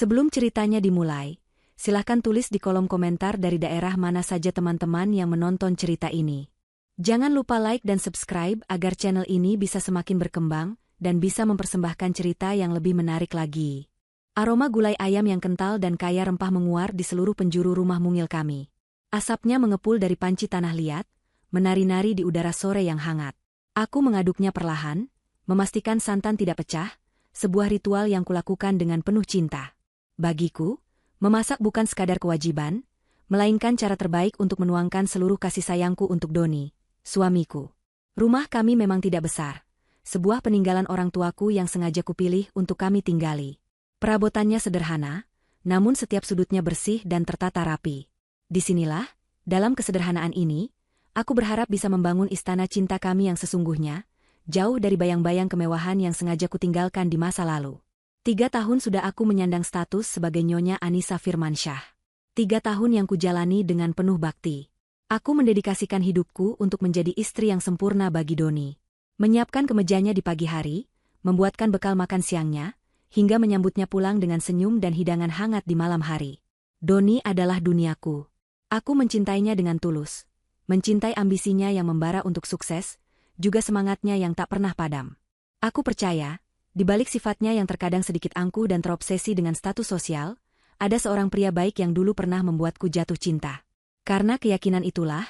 Sebelum ceritanya dimulai, silahkan tulis di kolom komentar dari daerah mana saja teman-teman yang menonton cerita ini. Jangan lupa like dan subscribe agar channel ini bisa semakin berkembang dan bisa mempersembahkan cerita yang lebih menarik lagi. Aroma gulai ayam yang kental dan kaya rempah menguar di seluruh penjuru rumah mungil kami. Asapnya mengepul dari panci tanah liat, menari-nari di udara sore yang hangat. Aku mengaduknya perlahan, memastikan santan tidak pecah, sebuah ritual yang kulakukan dengan penuh cinta. Bagiku, memasak bukan sekadar kewajiban, melainkan cara terbaik untuk menuangkan seluruh kasih sayangku untuk Doni, suamiku. Rumah kami memang tidak besar, sebuah peninggalan orang tuaku yang sengaja kupilih untuk kami tinggali. Perabotannya sederhana, namun setiap sudutnya bersih dan tertata rapi. Disinilah, dalam kesederhanaan ini, aku berharap bisa membangun istana cinta kami yang sesungguhnya, jauh dari bayang-bayang kemewahan yang sengaja kutinggalkan di masa lalu. 3 tahun sudah aku menyandang status sebagai Nyonya Anissa Firmansyah. 3 tahun yang kujalani dengan penuh bakti. Aku mendedikasikan hidupku untuk menjadi istri yang sempurna bagi Doni. Menyiapkan kemejanya di pagi hari, membuatkan bekal makan siangnya, hingga menyambutnya pulang dengan senyum dan hidangan hangat di malam hari. Doni adalah duniaku. Aku mencintainya dengan tulus. Mencintai ambisinya yang membara untuk sukses, juga semangatnya yang tak pernah padam. Aku percaya, di balik sifatnya yang terkadang sedikit angkuh dan terobsesi dengan status sosial, ada seorang pria baik yang dulu pernah membuatku jatuh cinta. Karena keyakinan itulah,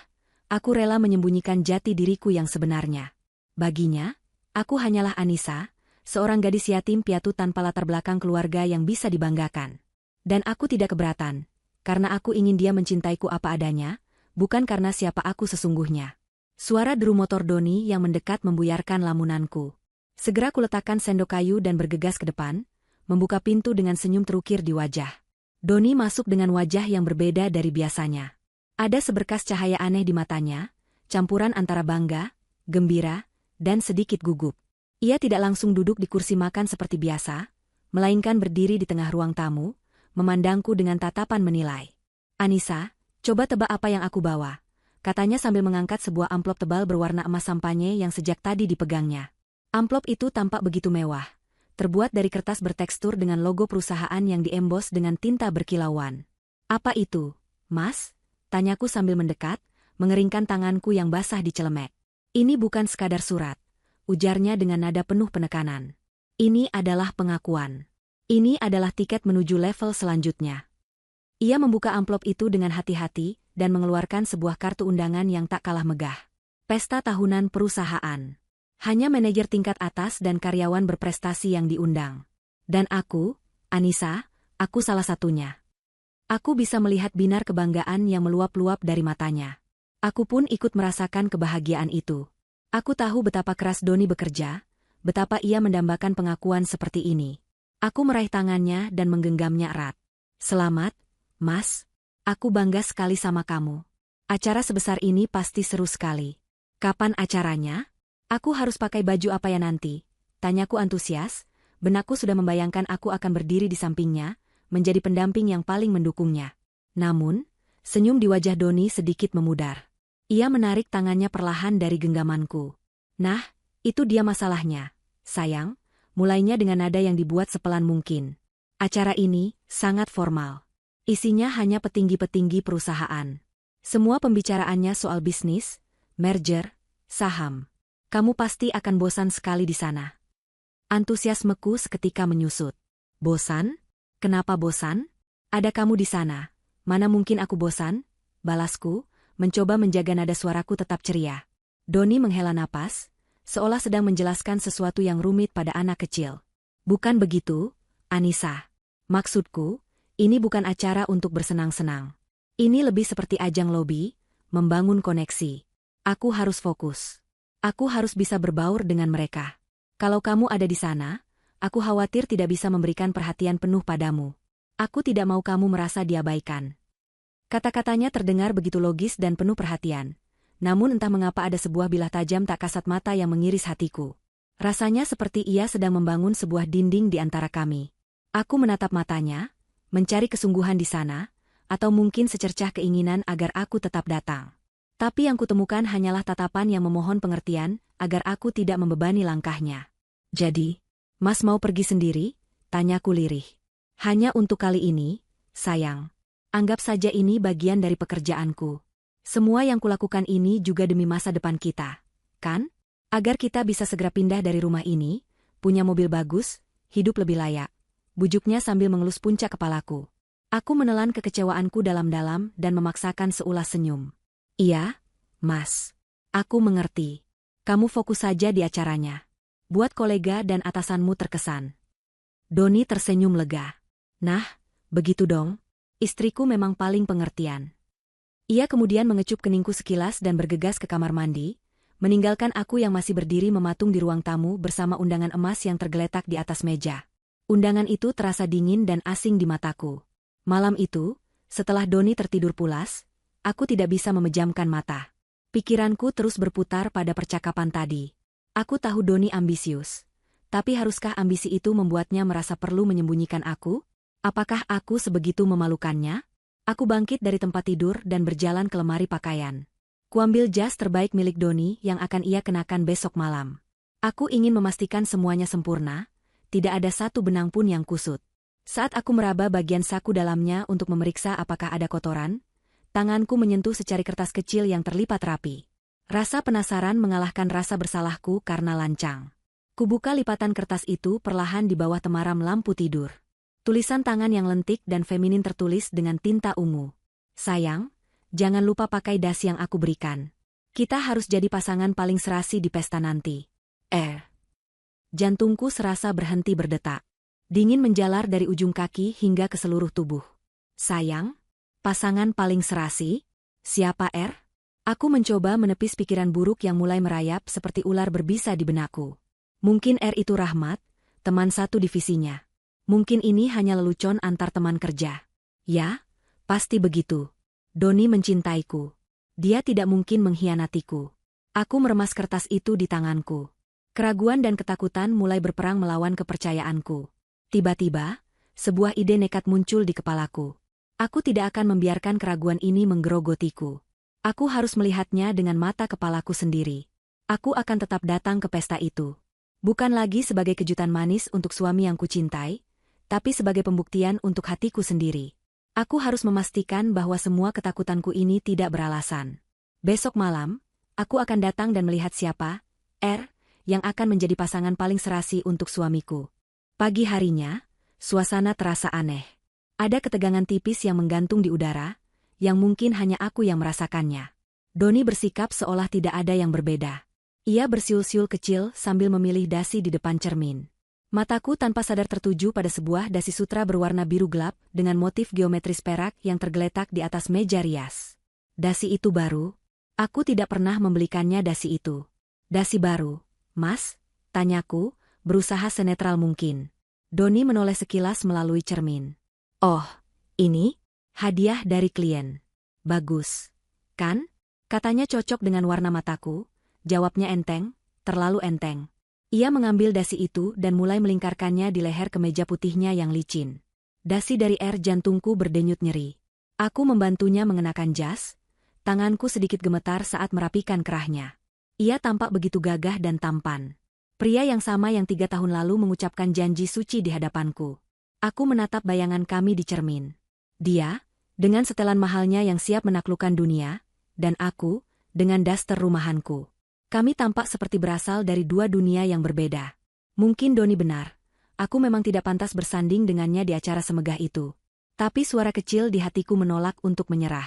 aku rela menyembunyikan jati diriku yang sebenarnya. Baginya, aku hanyalah Anissa, seorang gadis yatim piatu tanpa latar belakang keluarga yang bisa dibanggakan. Dan aku tidak keberatan, karena aku ingin dia mencintaiku apa adanya, bukan karena siapa aku sesungguhnya. Suara deru motor Doni yang mendekat membuyarkan lamunanku. Segera kuletakkan sendok kayu dan bergegas ke depan, membuka pintu dengan senyum terukir di wajah. Doni masuk dengan wajah yang berbeda dari biasanya. Ada seberkas cahaya aneh di matanya, campuran antara bangga, gembira, dan sedikit gugup. Ia tidak langsung duduk di kursi makan seperti biasa, melainkan berdiri di tengah ruang tamu, memandangku dengan tatapan menilai. "Anissa, coba tebak apa yang aku bawa," katanya sambil mengangkat sebuah amplop tebal berwarna emas sampanye yang sejak tadi dipegangnya. Amplop itu tampak begitu mewah, terbuat dari kertas bertekstur dengan logo perusahaan yang diembos dengan tinta berkilauan. "Apa itu, Mas?" tanyaku sambil mendekat, mengeringkan tanganku yang basah di celemek. "Ini bukan sekadar surat," ujarnya dengan nada penuh penekanan. "Ini adalah pengakuan. Ini adalah tiket menuju level selanjutnya." Ia membuka amplop itu dengan hati-hati dan mengeluarkan sebuah kartu undangan yang tak kalah megah. Pesta tahunan perusahaan. Hanya manajer tingkat atas dan karyawan berprestasi yang diundang. Dan aku, Anissa, aku salah satunya. Aku bisa melihat binar kebanggaan yang meluap-luap dari matanya. Aku pun ikut merasakan kebahagiaan itu. Aku tahu betapa keras Doni bekerja, betapa ia mendambakan pengakuan seperti ini. Aku meraih tangannya dan menggenggamnya erat. "Selamat, Mas. Aku bangga sekali sama kamu. Acara sebesar ini pasti seru sekali." "Kapan acaranya? Aku harus pakai baju apa ya nanti?" tanyaku antusias. Benakku sudah membayangkan aku akan berdiri di sampingnya, menjadi pendamping yang paling mendukungnya. Namun, senyum di wajah Doni sedikit memudar. Ia menarik tangannya perlahan dari genggamanku. "Nah, itu dia masalahnya, sayang," mulainya dengan nada yang dibuat sepelan mungkin. "Acara ini sangat formal. Isinya hanya petinggi-petinggi perusahaan. Semua pembicaraannya soal bisnis, merger, saham. Kamu pasti akan bosan sekali di sana." Antusiasmeku seketika menyusut. "Bosan? Kenapa bosan? Ada kamu di sana. Mana mungkin aku bosan?" balasku, mencoba menjaga nada suaraku tetap ceria. Doni menghela napas, seolah sedang menjelaskan sesuatu yang rumit pada anak kecil. "Bukan begitu, Anissa. Maksudku, ini bukan acara untuk bersenang-senang. Ini lebih seperti ajang lobi, membangun koneksi. Aku harus fokus. Aku harus bisa berbaur dengan mereka. Kalau kamu ada di sana, aku khawatir tidak bisa memberikan perhatian penuh padamu. Aku tidak mau kamu merasa diabaikan." Kata-katanya terdengar begitu logis dan penuh perhatian. Namun entah mengapa ada sebuah bilah tajam tak kasat mata yang mengiris hatiku. Rasanya seperti ia sedang membangun sebuah dinding di antara kami. Aku menatap matanya, mencari kesungguhan di sana, atau mungkin secercah keinginan agar aku tetap datang. Tapi yang kutemukan hanyalah tatapan yang memohon pengertian, agar aku tidak membebani langkahnya. "Jadi, Mas mau pergi sendiri?" tanyaku lirih. Hanya untuk kali ini, sayang. Anggap saja ini bagian dari pekerjaanku. Semua yang kulakukan ini juga demi masa depan kita, kan? Agar kita bisa segera pindah dari rumah ini, punya mobil bagus, hidup lebih layak. Bujuknya sambil mengelus puncak kepalaku. Aku menelan kekecewaanku dalam-dalam dan memaksakan seulas senyum. Iya, Mas. Aku mengerti. Kamu fokus saja di acaranya. Buat kolega dan atasanmu terkesan. Doni tersenyum lega. Nah, begitu dong. Istriku memang paling pengertian. Ia kemudian mengecup keningku sekilas dan bergegas ke kamar mandi, meninggalkan aku yang masih berdiri mematung di ruang tamu bersama undangan emas yang tergeletak di atas meja. Undangan itu terasa dingin dan asing di mataku. Malam itu, setelah Doni tertidur pulas, aku tidak bisa memejamkan mata. Pikiranku terus berputar pada percakapan tadi. Aku tahu Doni ambisius. Tapi haruskah ambisi itu membuatnya merasa perlu menyembunyikan aku? Apakah aku sebegitu memalukannya? Aku bangkit dari tempat tidur dan berjalan ke lemari pakaian. Kuambil jas terbaik milik Doni yang akan ia kenakan besok malam. Aku ingin memastikan semuanya sempurna, tidak ada satu benang pun yang kusut. Saat aku meraba bagian saku dalamnya untuk memeriksa apakah ada kotoran, tanganku menyentuh secari kertas kecil yang terlipat rapi. Rasa penasaran mengalahkan rasa bersalahku karena lancang. Kubuka lipatan kertas itu perlahan di bawah temaram lampu tidur. Tulisan tangan yang lentik dan feminin tertulis dengan tinta ungu. Sayang, jangan lupa pakai dasi yang aku berikan. Kita harus jadi pasangan paling serasi di pesta nanti. Jantungku serasa berhenti berdetak. Dingin menjalar dari ujung kaki hingga ke seluruh tubuh. Sayang, pasangan paling serasi? Siapa R? Aku mencoba menepis pikiran buruk yang mulai merayap seperti ular berbisa di benakku. Mungkin R itu Rahmat, teman satu divisinya. Mungkin ini hanya lelucon antar teman kerja. Ya, pasti begitu. Doni mencintaiku. Dia tidak mungkin mengkhianatiku. Aku meremas kertas itu di tanganku. Keraguan dan ketakutan mulai berperang melawan kepercayaanku. Tiba-tiba, sebuah ide nekat muncul di kepalaku. Aku tidak akan membiarkan keraguan ini menggerogotiku. Aku harus melihatnya dengan mata kepalaku sendiri. Aku akan tetap datang ke pesta itu. Bukan lagi sebagai kejutan manis untuk suami yang kucintai, tapi sebagai pembuktian untuk hatiku sendiri. Aku harus memastikan bahwa semua ketakutanku ini tidak beralasan. Besok malam, aku akan datang dan melihat siapa, R, yang akan menjadi pasangan paling serasi untuk suamiku. Pagi harinya, suasana terasa aneh. Ada ketegangan tipis yang menggantung di udara, yang mungkin hanya aku yang merasakannya. Doni bersikap seolah tidak ada yang berbeda. Ia bersiul-siul kecil sambil memilih dasi di depan cermin. Mataku tanpa sadar tertuju pada sebuah dasi sutra berwarna biru gelap dengan motif geometris perak yang tergeletak di atas meja rias. Dasi itu baru. Aku tidak pernah membelikannya dasi itu. Dasi baru, Mas? Tanyaku, berusaha senetral mungkin. Doni menoleh sekilas melalui cermin. Oh, ini? Hadiah dari klien. Bagus. Kan? Katanya cocok dengan warna mataku. Jawabnya enteng, terlalu enteng. Ia mengambil dasi itu dan mulai melingkarkannya di leher kemeja putihnya yang licin. Dasi dari R, jantungku berdenyut nyeri. Aku membantunya mengenakan jas. Tanganku sedikit gemetar saat merapikan kerahnya. Ia tampak begitu gagah dan tampan. Pria yang sama yang 3 tahun lalu mengucapkan janji suci di hadapanku. Aku menatap bayangan kami di cermin. Dia, dengan setelan mahalnya yang siap menaklukkan dunia, dan aku, dengan daster rumahanku. Kami tampak seperti berasal dari 2 dunia yang berbeda. Mungkin Doni benar. Aku memang tidak pantas bersanding dengannya di acara semegah itu. Tapi suara kecil di hatiku menolak untuk menyerah.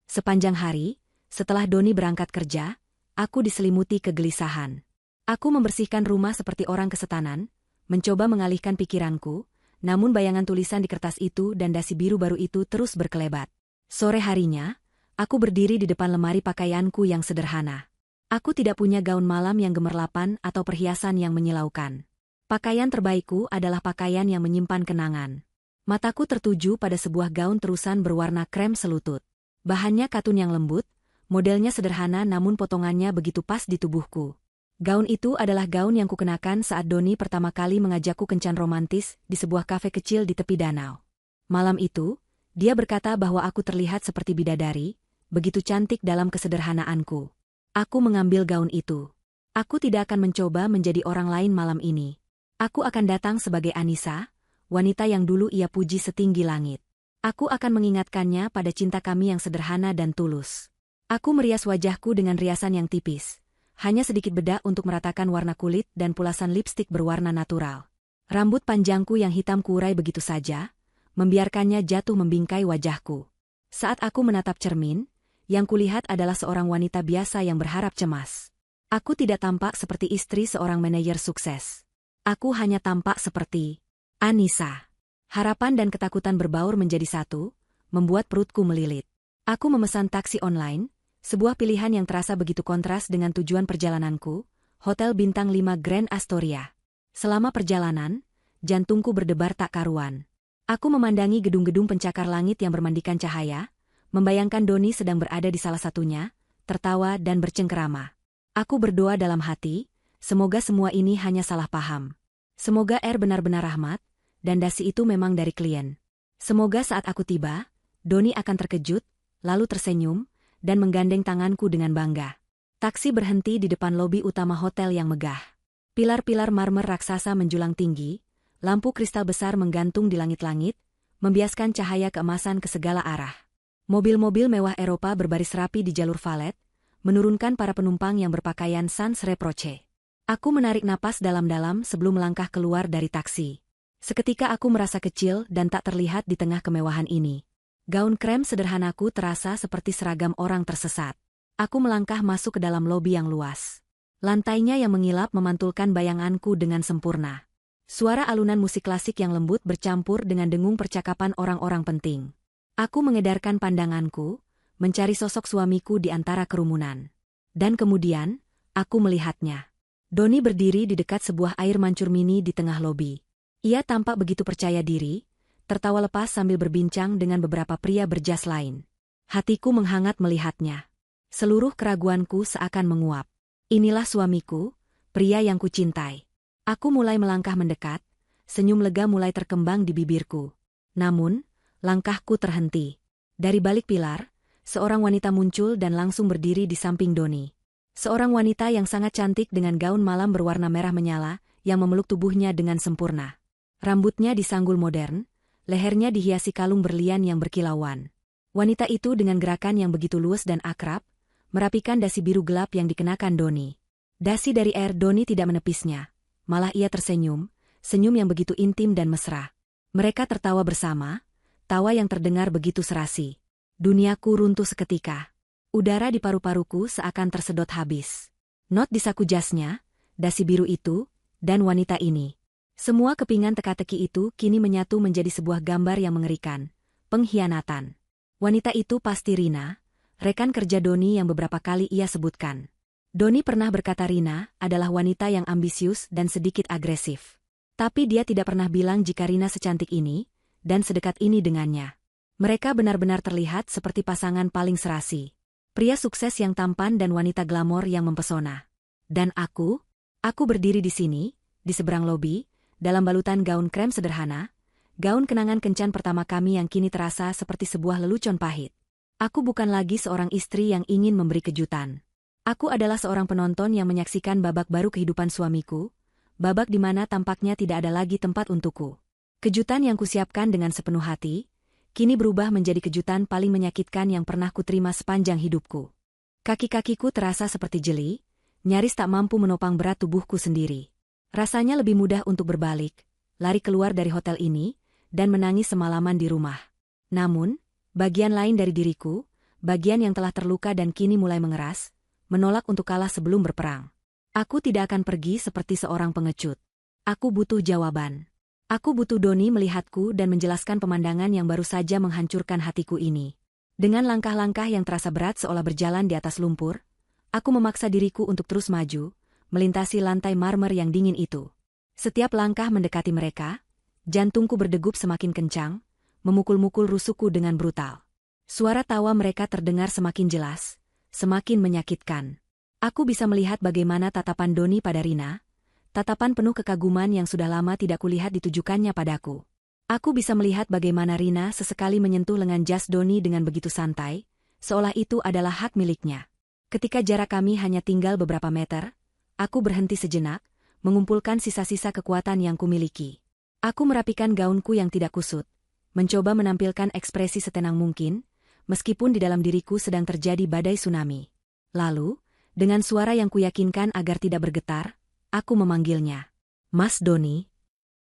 Sepanjang hari, setelah Doni berangkat kerja, aku diselimuti kegelisahan. Aku membersihkan rumah seperti orang kesetanan, mencoba mengalihkan pikiranku, namun bayangan tulisan di kertas itu dan dasi biru baru itu terus berkelebat. Sore harinya, aku berdiri di depan lemari pakaianku yang sederhana. Aku tidak punya gaun malam yang gemerlapan atau perhiasan yang menyilaukan. Pakaian terbaikku adalah pakaian yang menyimpan kenangan. Mataku tertuju pada sebuah gaun terusan berwarna krem selutut. Bahannya katun yang lembut, modelnya sederhana namun potongannya begitu pas di tubuhku. Gaun itu adalah gaun yang kukenakan saat Doni pertama kali mengajakku kencan romantis di sebuah kafe kecil di tepi danau. Malam itu, dia berkata bahwa aku terlihat seperti bidadari, begitu cantik dalam kesederhanaanku. Aku mengambil gaun itu. Aku tidak akan mencoba menjadi orang lain malam ini. Aku akan datang sebagai Anissa, wanita yang dulu ia puji setinggi langit. Aku akan mengingatkannya pada cinta kami yang sederhana dan tulus. Aku merias wajahku dengan riasan yang tipis. Hanya sedikit bedak untuk meratakan warna kulit dan pulasan lipstik berwarna natural. Rambut panjangku yang hitam kuurai begitu saja, membiarkannya jatuh membingkai wajahku. Saat aku menatap cermin, yang kulihat adalah seorang wanita biasa yang berharap cemas. Aku tidak tampak seperti istri seorang manajer sukses. Aku hanya tampak seperti Anissa. Harapan dan ketakutan berbaur menjadi satu, membuat perutku melilit. Aku memesan taksi online, sebuah pilihan yang terasa begitu kontras dengan tujuan perjalananku, Hotel Bintang 5 Grand Astoria. Selama perjalanan, jantungku berdebar tak karuan. Aku memandangi gedung-gedung pencakar langit yang bermandikan cahaya, membayangkan Doni sedang berada di salah satunya, tertawa dan bercengkerama. Aku berdoa dalam hati, semoga semua ini hanya salah paham. Semoga benar-benar rahmat, dan dasi itu memang dari klien. Semoga saat aku tiba, Doni akan terkejut, lalu tersenyum, dan menggandeng tanganku dengan bangga. Taksi berhenti di depan lobi utama hotel yang megah. Pilar-pilar marmer raksasa menjulang tinggi, lampu kristal besar menggantung di langit-langit, membiaskan cahaya keemasan ke segala arah. Mobil-mobil mewah Eropa berbaris rapi di jalur valet, menurunkan para penumpang yang berpakaian sans reproche. Aku menarik napas dalam-dalam sebelum melangkah keluar dari taksi. Seketika aku merasa kecil dan tak terlihat di tengah kemewahan ini. Gaun krem sederhanaku terasa seperti seragam orang tersesat. Aku melangkah masuk ke dalam lobi yang luas. Lantainya yang mengilap memantulkan bayanganku dengan sempurna. Suara alunan musik klasik yang lembut bercampur dengan dengung percakapan orang-orang penting. Aku mengedarkan pandanganku, mencari sosok suamiku di antara kerumunan. Dan kemudian, aku melihatnya. Doni berdiri di dekat sebuah air mancur mini di tengah lobi. Ia tampak begitu percaya diri, tertawa lepas sambil berbincang dengan beberapa pria berjas lain. Hatiku menghangat melihatnya. Seluruh keraguanku seakan menguap. Inilah suamiku, pria yang kucintai. Aku mulai melangkah mendekat, senyum lega mulai terkembang di bibirku. Namun, langkahku terhenti. Dari balik pilar, seorang wanita muncul dan langsung berdiri di samping Doni. Seorang wanita yang sangat cantik dengan gaun malam berwarna merah menyala, yang memeluk tubuhnya dengan sempurna. Rambutnya disanggul modern, lehernya dihiasi kalung berlian yang berkilauan. Wanita itu dengan gerakan yang begitu luas dan akrab, merapikan dasi biru gelap yang dikenakan Doni. Dasi dari Doni tidak menepisnya, malah ia tersenyum, senyum yang begitu intim dan mesra. Mereka tertawa bersama, tawa yang terdengar begitu serasi. Duniaku runtuh seketika. Udara di paru-paruku seakan tersedot habis. Not di saku jasnya, dasi biru itu, dan wanita ini. Semua kepingan teka-teki itu kini menyatu menjadi sebuah gambar yang mengerikan. Pengkhianatan. Wanita itu pasti Rina, rekan kerja Doni yang beberapa kali ia sebutkan. Doni pernah berkata Rina adalah wanita yang ambisius dan sedikit agresif. Tapi dia tidak pernah bilang jika Rina secantik ini, dan sedekat ini dengannya. Mereka benar-benar terlihat seperti pasangan paling serasi. Pria sukses yang tampan dan wanita glamor yang mempesona. Dan aku berdiri di sini, di seberang lobi, dalam balutan gaun krem sederhana, gaun kenangan kencan pertama kami yang kini terasa seperti sebuah lelucon pahit. Aku bukan lagi seorang istri yang ingin memberi kejutan. Aku adalah seorang penonton yang menyaksikan babak baru kehidupan suamiku, babak di mana tampaknya tidak ada lagi tempat untukku. Kejutan yang kusiapkan dengan sepenuh hati, kini berubah menjadi kejutan paling menyakitkan yang pernah kuterima sepanjang hidupku. Kaki-kakiku terasa seperti jeli, nyaris tak mampu menopang berat tubuhku sendiri. Rasanya lebih mudah untuk berbalik, lari keluar dari hotel ini, dan menangis semalaman di rumah. Namun, bagian lain dari diriku, bagian yang telah terluka dan kini mulai mengeras, menolak untuk kalah sebelum berperang. Aku tidak akan pergi seperti seorang pengecut. Aku butuh jawaban. Aku butuh Doni melihatku dan menjelaskan pemandangan yang baru saja menghancurkan hatiku ini. Dengan langkah-langkah yang terasa berat seolah berjalan di atas lumpur, aku memaksa diriku untuk terus maju, melintasi lantai marmer yang dingin itu. Setiap langkah mendekati mereka, jantungku berdegup semakin kencang, memukul-mukul rusukku dengan brutal. Suara tawa mereka terdengar semakin jelas, semakin menyakitkan. Aku bisa melihat bagaimana tatapan Doni pada Rina, tatapan penuh kekaguman yang sudah lama tidak kulihat ditujukannya padaku. Aku bisa melihat bagaimana Rina sesekali menyentuh lengan jas Doni dengan begitu santai, seolah itu adalah hak miliknya. Ketika jarak kami hanya tinggal beberapa meter, aku berhenti sejenak, mengumpulkan sisa-sisa kekuatan yang kumiliki. Aku merapikan gaunku yang tidak kusut, mencoba menampilkan ekspresi setenang mungkin, meskipun di dalam diriku sedang terjadi badai tsunami. Lalu, dengan suara yang kuyakinkan agar tidak bergetar, aku memanggilnya. Mas Doni.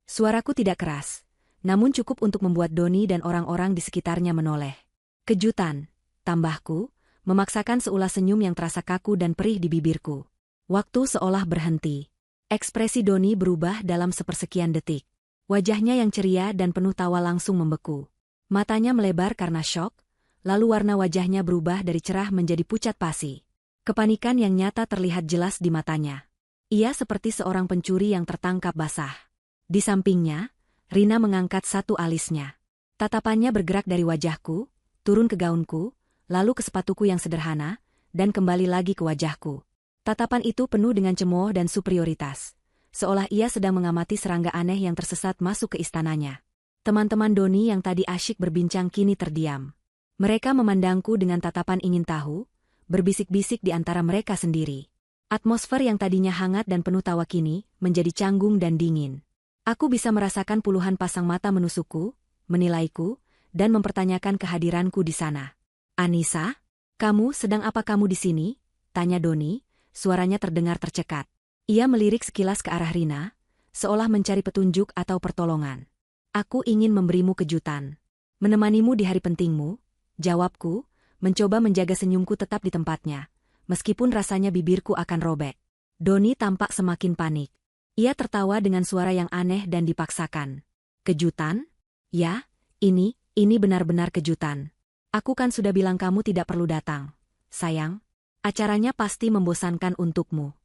Suaraku tidak keras, namun cukup untuk membuat Doni dan orang-orang di sekitarnya menoleh. Kejutan, tambahku, memaksakan seulas senyum yang terasa kaku dan perih di bibirku. Waktu seolah berhenti. Ekspresi Doni berubah dalam sepersekian detik. Wajahnya yang ceria dan penuh tawa langsung membeku. Matanya melebar karena syok, lalu warna wajahnya berubah dari cerah menjadi pucat pasi. Kepanikan yang nyata terlihat jelas di matanya. Ia seperti seorang pencuri yang tertangkap basah. Di sampingnya, Rina mengangkat satu alisnya. Tatapannya bergerak dari wajahku, turun ke gaunku, lalu ke sepatuku yang sederhana, dan kembali lagi ke wajahku. Tatapan itu penuh dengan cemooh dan superioritas, seolah ia sedang mengamati serangga aneh yang tersesat masuk ke istananya. Teman-teman Doni yang tadi asyik berbincang kini terdiam. Mereka memandangku dengan tatapan ingin tahu, berbisik-bisik di antara mereka sendiri. Atmosfer yang tadinya hangat dan penuh tawa kini menjadi canggung dan dingin. Aku bisa merasakan puluhan pasang mata menusukku, menilaiku, dan mempertanyakan kehadiranku di sana. Anissa, kamu sedang apa kamu di sini? Tanya Doni, suaranya terdengar tercekat. Ia melirik sekilas ke arah Rina, seolah mencari petunjuk atau pertolongan. Aku ingin memberimu kejutan. Menemanimu di hari pentingmu, jawabku, mencoba menjaga senyumku tetap di tempatnya, meskipun rasanya bibirku akan robek. Doni tampak semakin panik. Ia tertawa dengan suara yang aneh dan dipaksakan. Kejutan? Ya, ini benar-benar kejutan. Aku kan sudah bilang kamu tidak perlu datang. Sayang, acaranya pasti membosankan untukmu.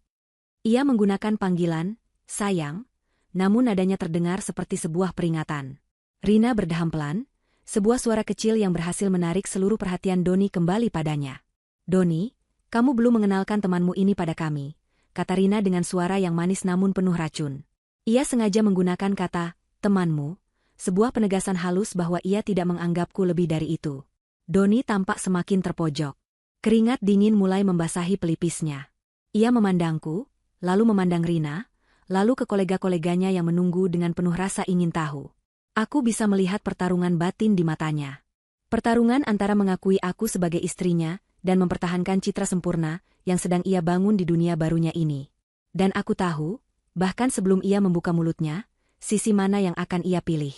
Ia menggunakan panggilan, sayang, namun nadanya terdengar seperti sebuah peringatan. Rina berdeham pelan, sebuah suara kecil yang berhasil menarik seluruh perhatian Doni kembali padanya. Doni, kamu belum mengenalkan temanmu ini pada kami, kata Rina dengan suara yang manis namun penuh racun. Ia sengaja menggunakan kata, temanmu, sebuah penegasan halus bahwa ia tidak menganggapku lebih dari itu. Doni tampak semakin terpojok. Keringat dingin mulai membasahi pelipisnya. Ia memandangku, lalu memandang Rina, lalu ke kolega-koleganya yang menunggu dengan penuh rasa ingin tahu. Aku bisa melihat pertarungan batin di matanya. Pertarungan antara mengakui aku sebagai istrinya dan mempertahankan citra sempurna yang sedang ia bangun di dunia barunya ini. Dan aku tahu, bahkan sebelum ia membuka mulutnya, sisi mana yang akan ia pilih.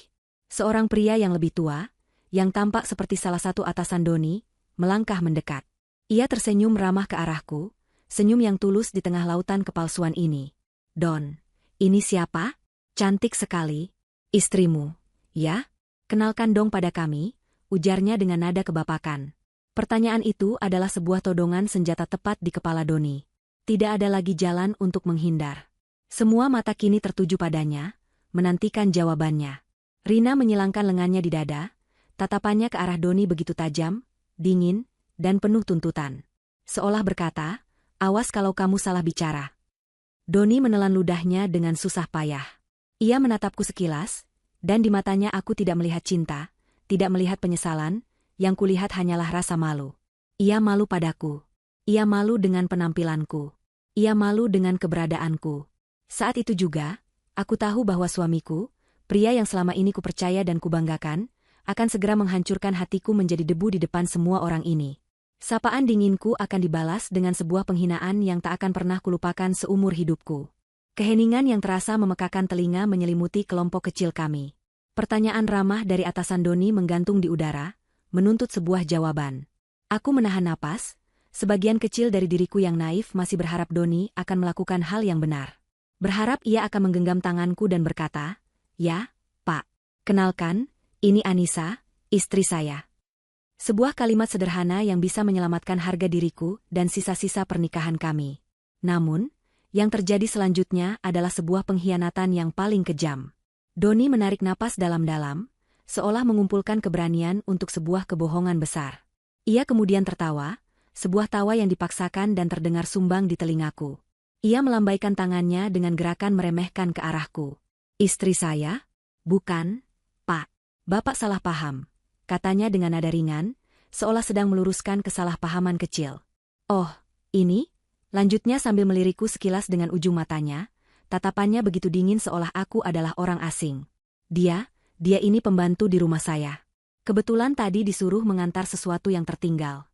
Seorang pria yang lebih tua, yang tampak seperti salah satu atasan Doni, melangkah mendekat. Ia tersenyum ramah ke arahku, senyum yang tulus di tengah lautan kepalsuan ini. Don, ini siapa? Cantik sekali. Istrimu. Ya? Kenalkan dong pada kami, ujarnya dengan nada kebapakan. Pertanyaan itu adalah sebuah todongan senjata tepat di kepala Doni. Tidak ada lagi jalan untuk menghindar. Semua mata kini tertuju padanya, menantikan jawabannya. Rina menyilangkan lengannya di dada, tatapannya ke arah Doni begitu tajam, dingin, dan penuh tuntutan. Seolah berkata, awas kalau kamu salah bicara. Doni menelan ludahnya dengan susah payah. Ia menatapku sekilas, dan di matanya aku tidak melihat cinta, tidak melihat penyesalan, yang kulihat hanyalah rasa malu. Ia malu padaku. Ia malu dengan penampilanku. Ia malu dengan keberadaanku. Saat itu juga, aku tahu bahwa suamiku, pria yang selama ini kupercaya dan kubanggakan, akan segera menghancurkan hatiku menjadi debu di depan semua orang ini. Sapaan dinginku akan dibalas dengan sebuah penghinaan yang tak akan pernah kulupakan seumur hidupku. Keheningan yang terasa memekakan telinga menyelimuti kelompok kecil kami. Pertanyaan ramah dari atasan Doni menggantung di udara, menuntut sebuah jawaban. Aku menahan napas, sebagian kecil dari diriku yang naif masih berharap Doni akan melakukan hal yang benar. Berharap ia akan menggenggam tanganku dan berkata, ya, Pak. Kenalkan, ini Anissa, istri saya. Sebuah kalimat sederhana yang bisa menyelamatkan harga diriku dan sisa-sisa pernikahan kami. Namun, yang terjadi selanjutnya adalah sebuah pengkhianatan yang paling kejam. Doni menarik napas dalam-dalam, seolah mengumpulkan keberanian untuk sebuah kebohongan besar. Ia kemudian tertawa, sebuah tawa yang dipaksakan dan terdengar sumbang di telingaku. Ia melambaikan tangannya dengan gerakan meremehkan ke arahku. Istri saya? Bukan, Pak. Bapak salah paham, katanya dengan nada ringan, seolah sedang meluruskan kesalahpahaman kecil. Oh, ini? Lanjutnya sambil melirikku sekilas dengan ujung matanya, tatapannya begitu dingin seolah aku adalah orang asing. Dia ini pembantu di rumah saya. Kebetulan tadi disuruh mengantar sesuatu yang tertinggal.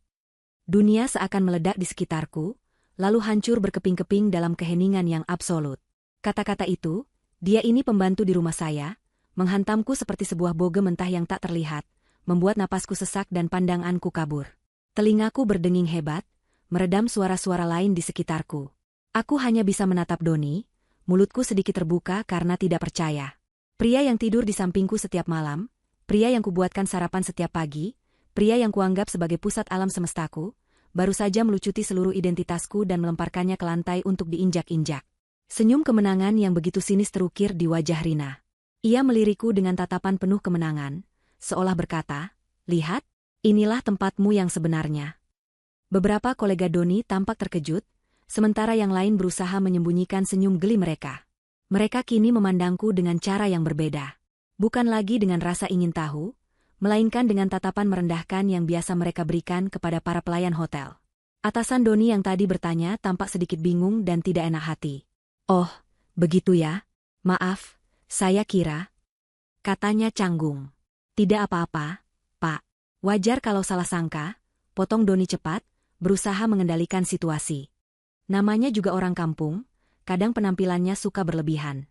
Dunia seakan meledak di sekitarku, lalu hancur berkeping-keping dalam keheningan yang absolut. Kata-kata itu, dia ini pembantu di rumah saya, menghantamku seperti sebuah bogem mentah yang tak terlihat, membuat napasku sesak dan pandanganku kabur. Telingaku berdenging hebat, meredam suara-suara lain di sekitarku. Aku hanya bisa menatap Doni, mulutku sedikit terbuka karena tidak percaya. Pria yang tidur di sampingku setiap malam, pria yang kubuatkan sarapan setiap pagi, pria yang kuanggap sebagai pusat alam semestaku, baru saja melucuti seluruh identitasku dan melemparkannya ke lantai untuk diinjak-injak. Senyum kemenangan yang begitu sinis terukir di wajah Rina. Ia melirikku dengan tatapan penuh kemenangan, seolah berkata, "Lihat, inilah tempatmu yang sebenarnya." Beberapa kolega Doni tampak terkejut, sementara yang lain berusaha menyembunyikan senyum geli mereka. Mereka kini memandangku dengan cara yang berbeda. Bukan lagi dengan rasa ingin tahu, melainkan dengan tatapan merendahkan yang biasa mereka berikan kepada para pelayan hotel. Atasan Doni yang tadi bertanya tampak sedikit bingung dan tidak enak hati. "Oh, begitu ya? Maaf, saya kira," katanya canggung. "Tidak apa-apa, Pak. Wajar kalau salah sangka," potong Doni cepat, berusaha mengendalikan situasi. Namanya juga orang kampung, kadang penampilannya suka berlebihan.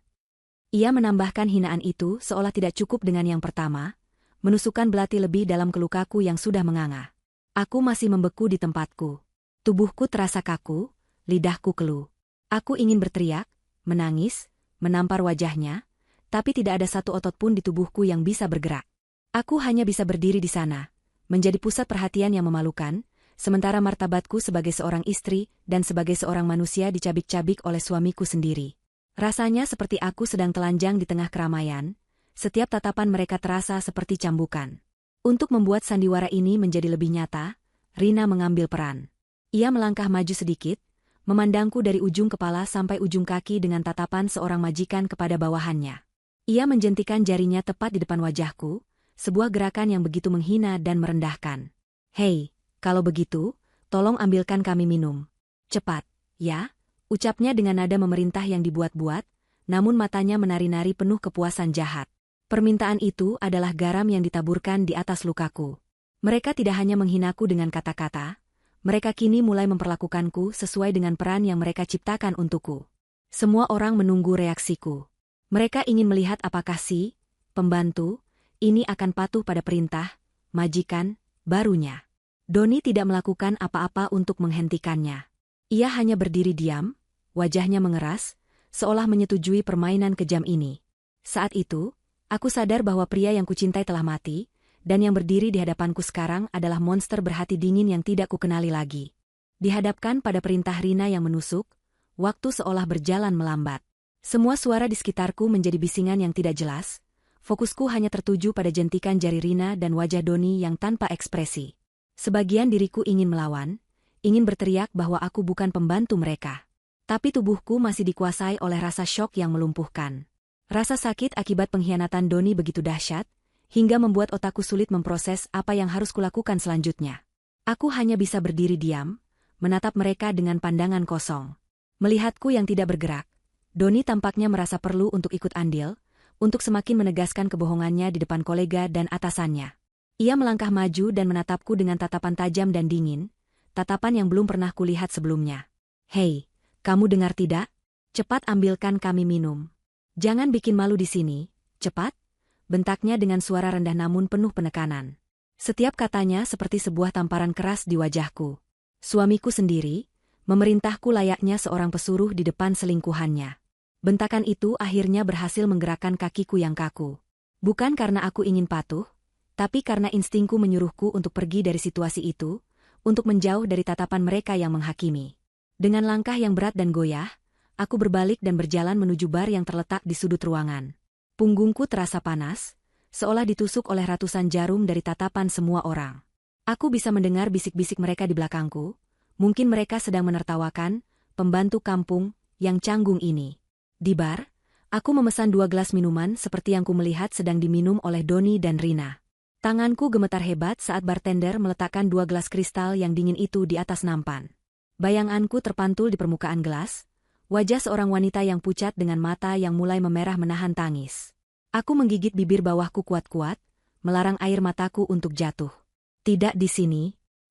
Ia menambahkan hinaan itu seolah tidak cukup dengan yang pertama, menusukkan belati lebih dalam kelukaku yang sudah menganga. Aku masih membeku di tempatku. Tubuhku terasa kaku, lidahku keluh. Aku ingin berteriak, menangis, menampar wajahnya, tapi tidak ada satu otot pun di tubuhku yang bisa bergerak. Aku hanya bisa berdiri di sana, menjadi pusat perhatian yang memalukan, sementara martabatku sebagai seorang istri dan sebagai seorang manusia dicabik-cabik oleh suamiku sendiri. Rasanya seperti aku sedang telanjang di tengah keramaian, setiap tatapan mereka terasa seperti cambukan. Untuk membuat sandiwara ini menjadi lebih nyata, Rina mengambil peran. Ia melangkah maju sedikit, memandangku dari ujung kepala sampai ujung kaki dengan tatapan seorang majikan kepada bawahannya. Ia menjentikan jarinya tepat di depan wajahku, sebuah gerakan yang begitu menghina dan merendahkan. "Hei, kalau begitu, tolong ambilkan kami minum. Cepat, ya," ucapnya dengan nada memerintah yang dibuat-buat, namun matanya menari-nari penuh kepuasan jahat. Permintaan itu adalah garam yang ditaburkan di atas lukaku. Mereka tidak hanya menghinaku dengan kata-kata, mereka kini mulai memperlakukanku sesuai dengan peran yang mereka ciptakan untukku. Semua orang menunggu reaksiku. Mereka ingin melihat apakah si pembantu ini akan patuh pada perintah majikan barunya. Doni tidak melakukan apa-apa untuk menghentikannya. Ia hanya berdiri diam, wajahnya mengeras, seolah menyetujui permainan kejam ini. Saat itu, aku sadar bahwa pria yang kucintai telah mati, dan yang berdiri di hadapanku sekarang adalah monster berhati dingin yang tidak kukenali lagi. Dihadapkan pada perintah Rina yang menusuk, waktu seolah berjalan melambat. Semua suara di sekitarku menjadi bisingan yang tidak jelas, fokusku hanya tertuju pada jentikan jari Rina dan wajah Doni yang tanpa ekspresi. Sebagian diriku ingin melawan, ingin berteriak bahwa aku bukan pembantu mereka. Tapi tubuhku masih dikuasai oleh rasa syok yang melumpuhkan. Rasa sakit akibat pengkhianatan Doni begitu dahsyat, hingga membuat otakku sulit memproses apa yang harus kulakukan selanjutnya. Aku hanya bisa berdiri diam, menatap mereka dengan pandangan kosong. Melihatku yang tidak bergerak, Doni tampaknya merasa perlu untuk ikut andil, untuk semakin menegaskan kebohongannya di depan kolega dan atasannya. Ia melangkah maju dan menatapku dengan tatapan tajam dan dingin, tatapan yang belum pernah kulihat sebelumnya. "Hei, kamu dengar tidak? Cepat ambilkan kami minum. Jangan bikin malu di sini, cepat," bentaknya dengan suara rendah namun penuh penekanan. Setiap katanya seperti sebuah tamparan keras di wajahku. Suamiku sendiri, memerintahku layaknya seorang pesuruh di depan selingkuhannya. Bentakan itu akhirnya berhasil menggerakkan kakiku yang kaku. Bukan karena aku ingin patuh, tapi karena instingku menyuruhku untuk pergi dari situasi itu, untuk menjauh dari tatapan mereka yang menghakimi. Dengan langkah yang berat dan goyah, aku berbalik dan berjalan menuju bar yang terletak di sudut ruangan. Punggungku terasa panas, seolah ditusuk oleh ratusan jarum dari tatapan semua orang. Aku bisa mendengar bisik-bisik mereka di belakangku, mungkin mereka sedang menertawakan pembantu kampung yang canggung ini. Di bar, aku memesan 2 gelas minuman seperti yang ku melihat sedang diminum oleh Doni dan Rina. Tanganku gemetar hebat saat bartender meletakkan 2 gelas kristal yang dingin itu di atas nampan. Bayanganku terpantul di permukaan gelas, wajah seorang wanita yang pucat dengan mata yang mulai memerah menahan tangis. Aku menggigit bibir bawahku kuat-kuat, melarang air mataku untuk jatuh. Tidak di sini.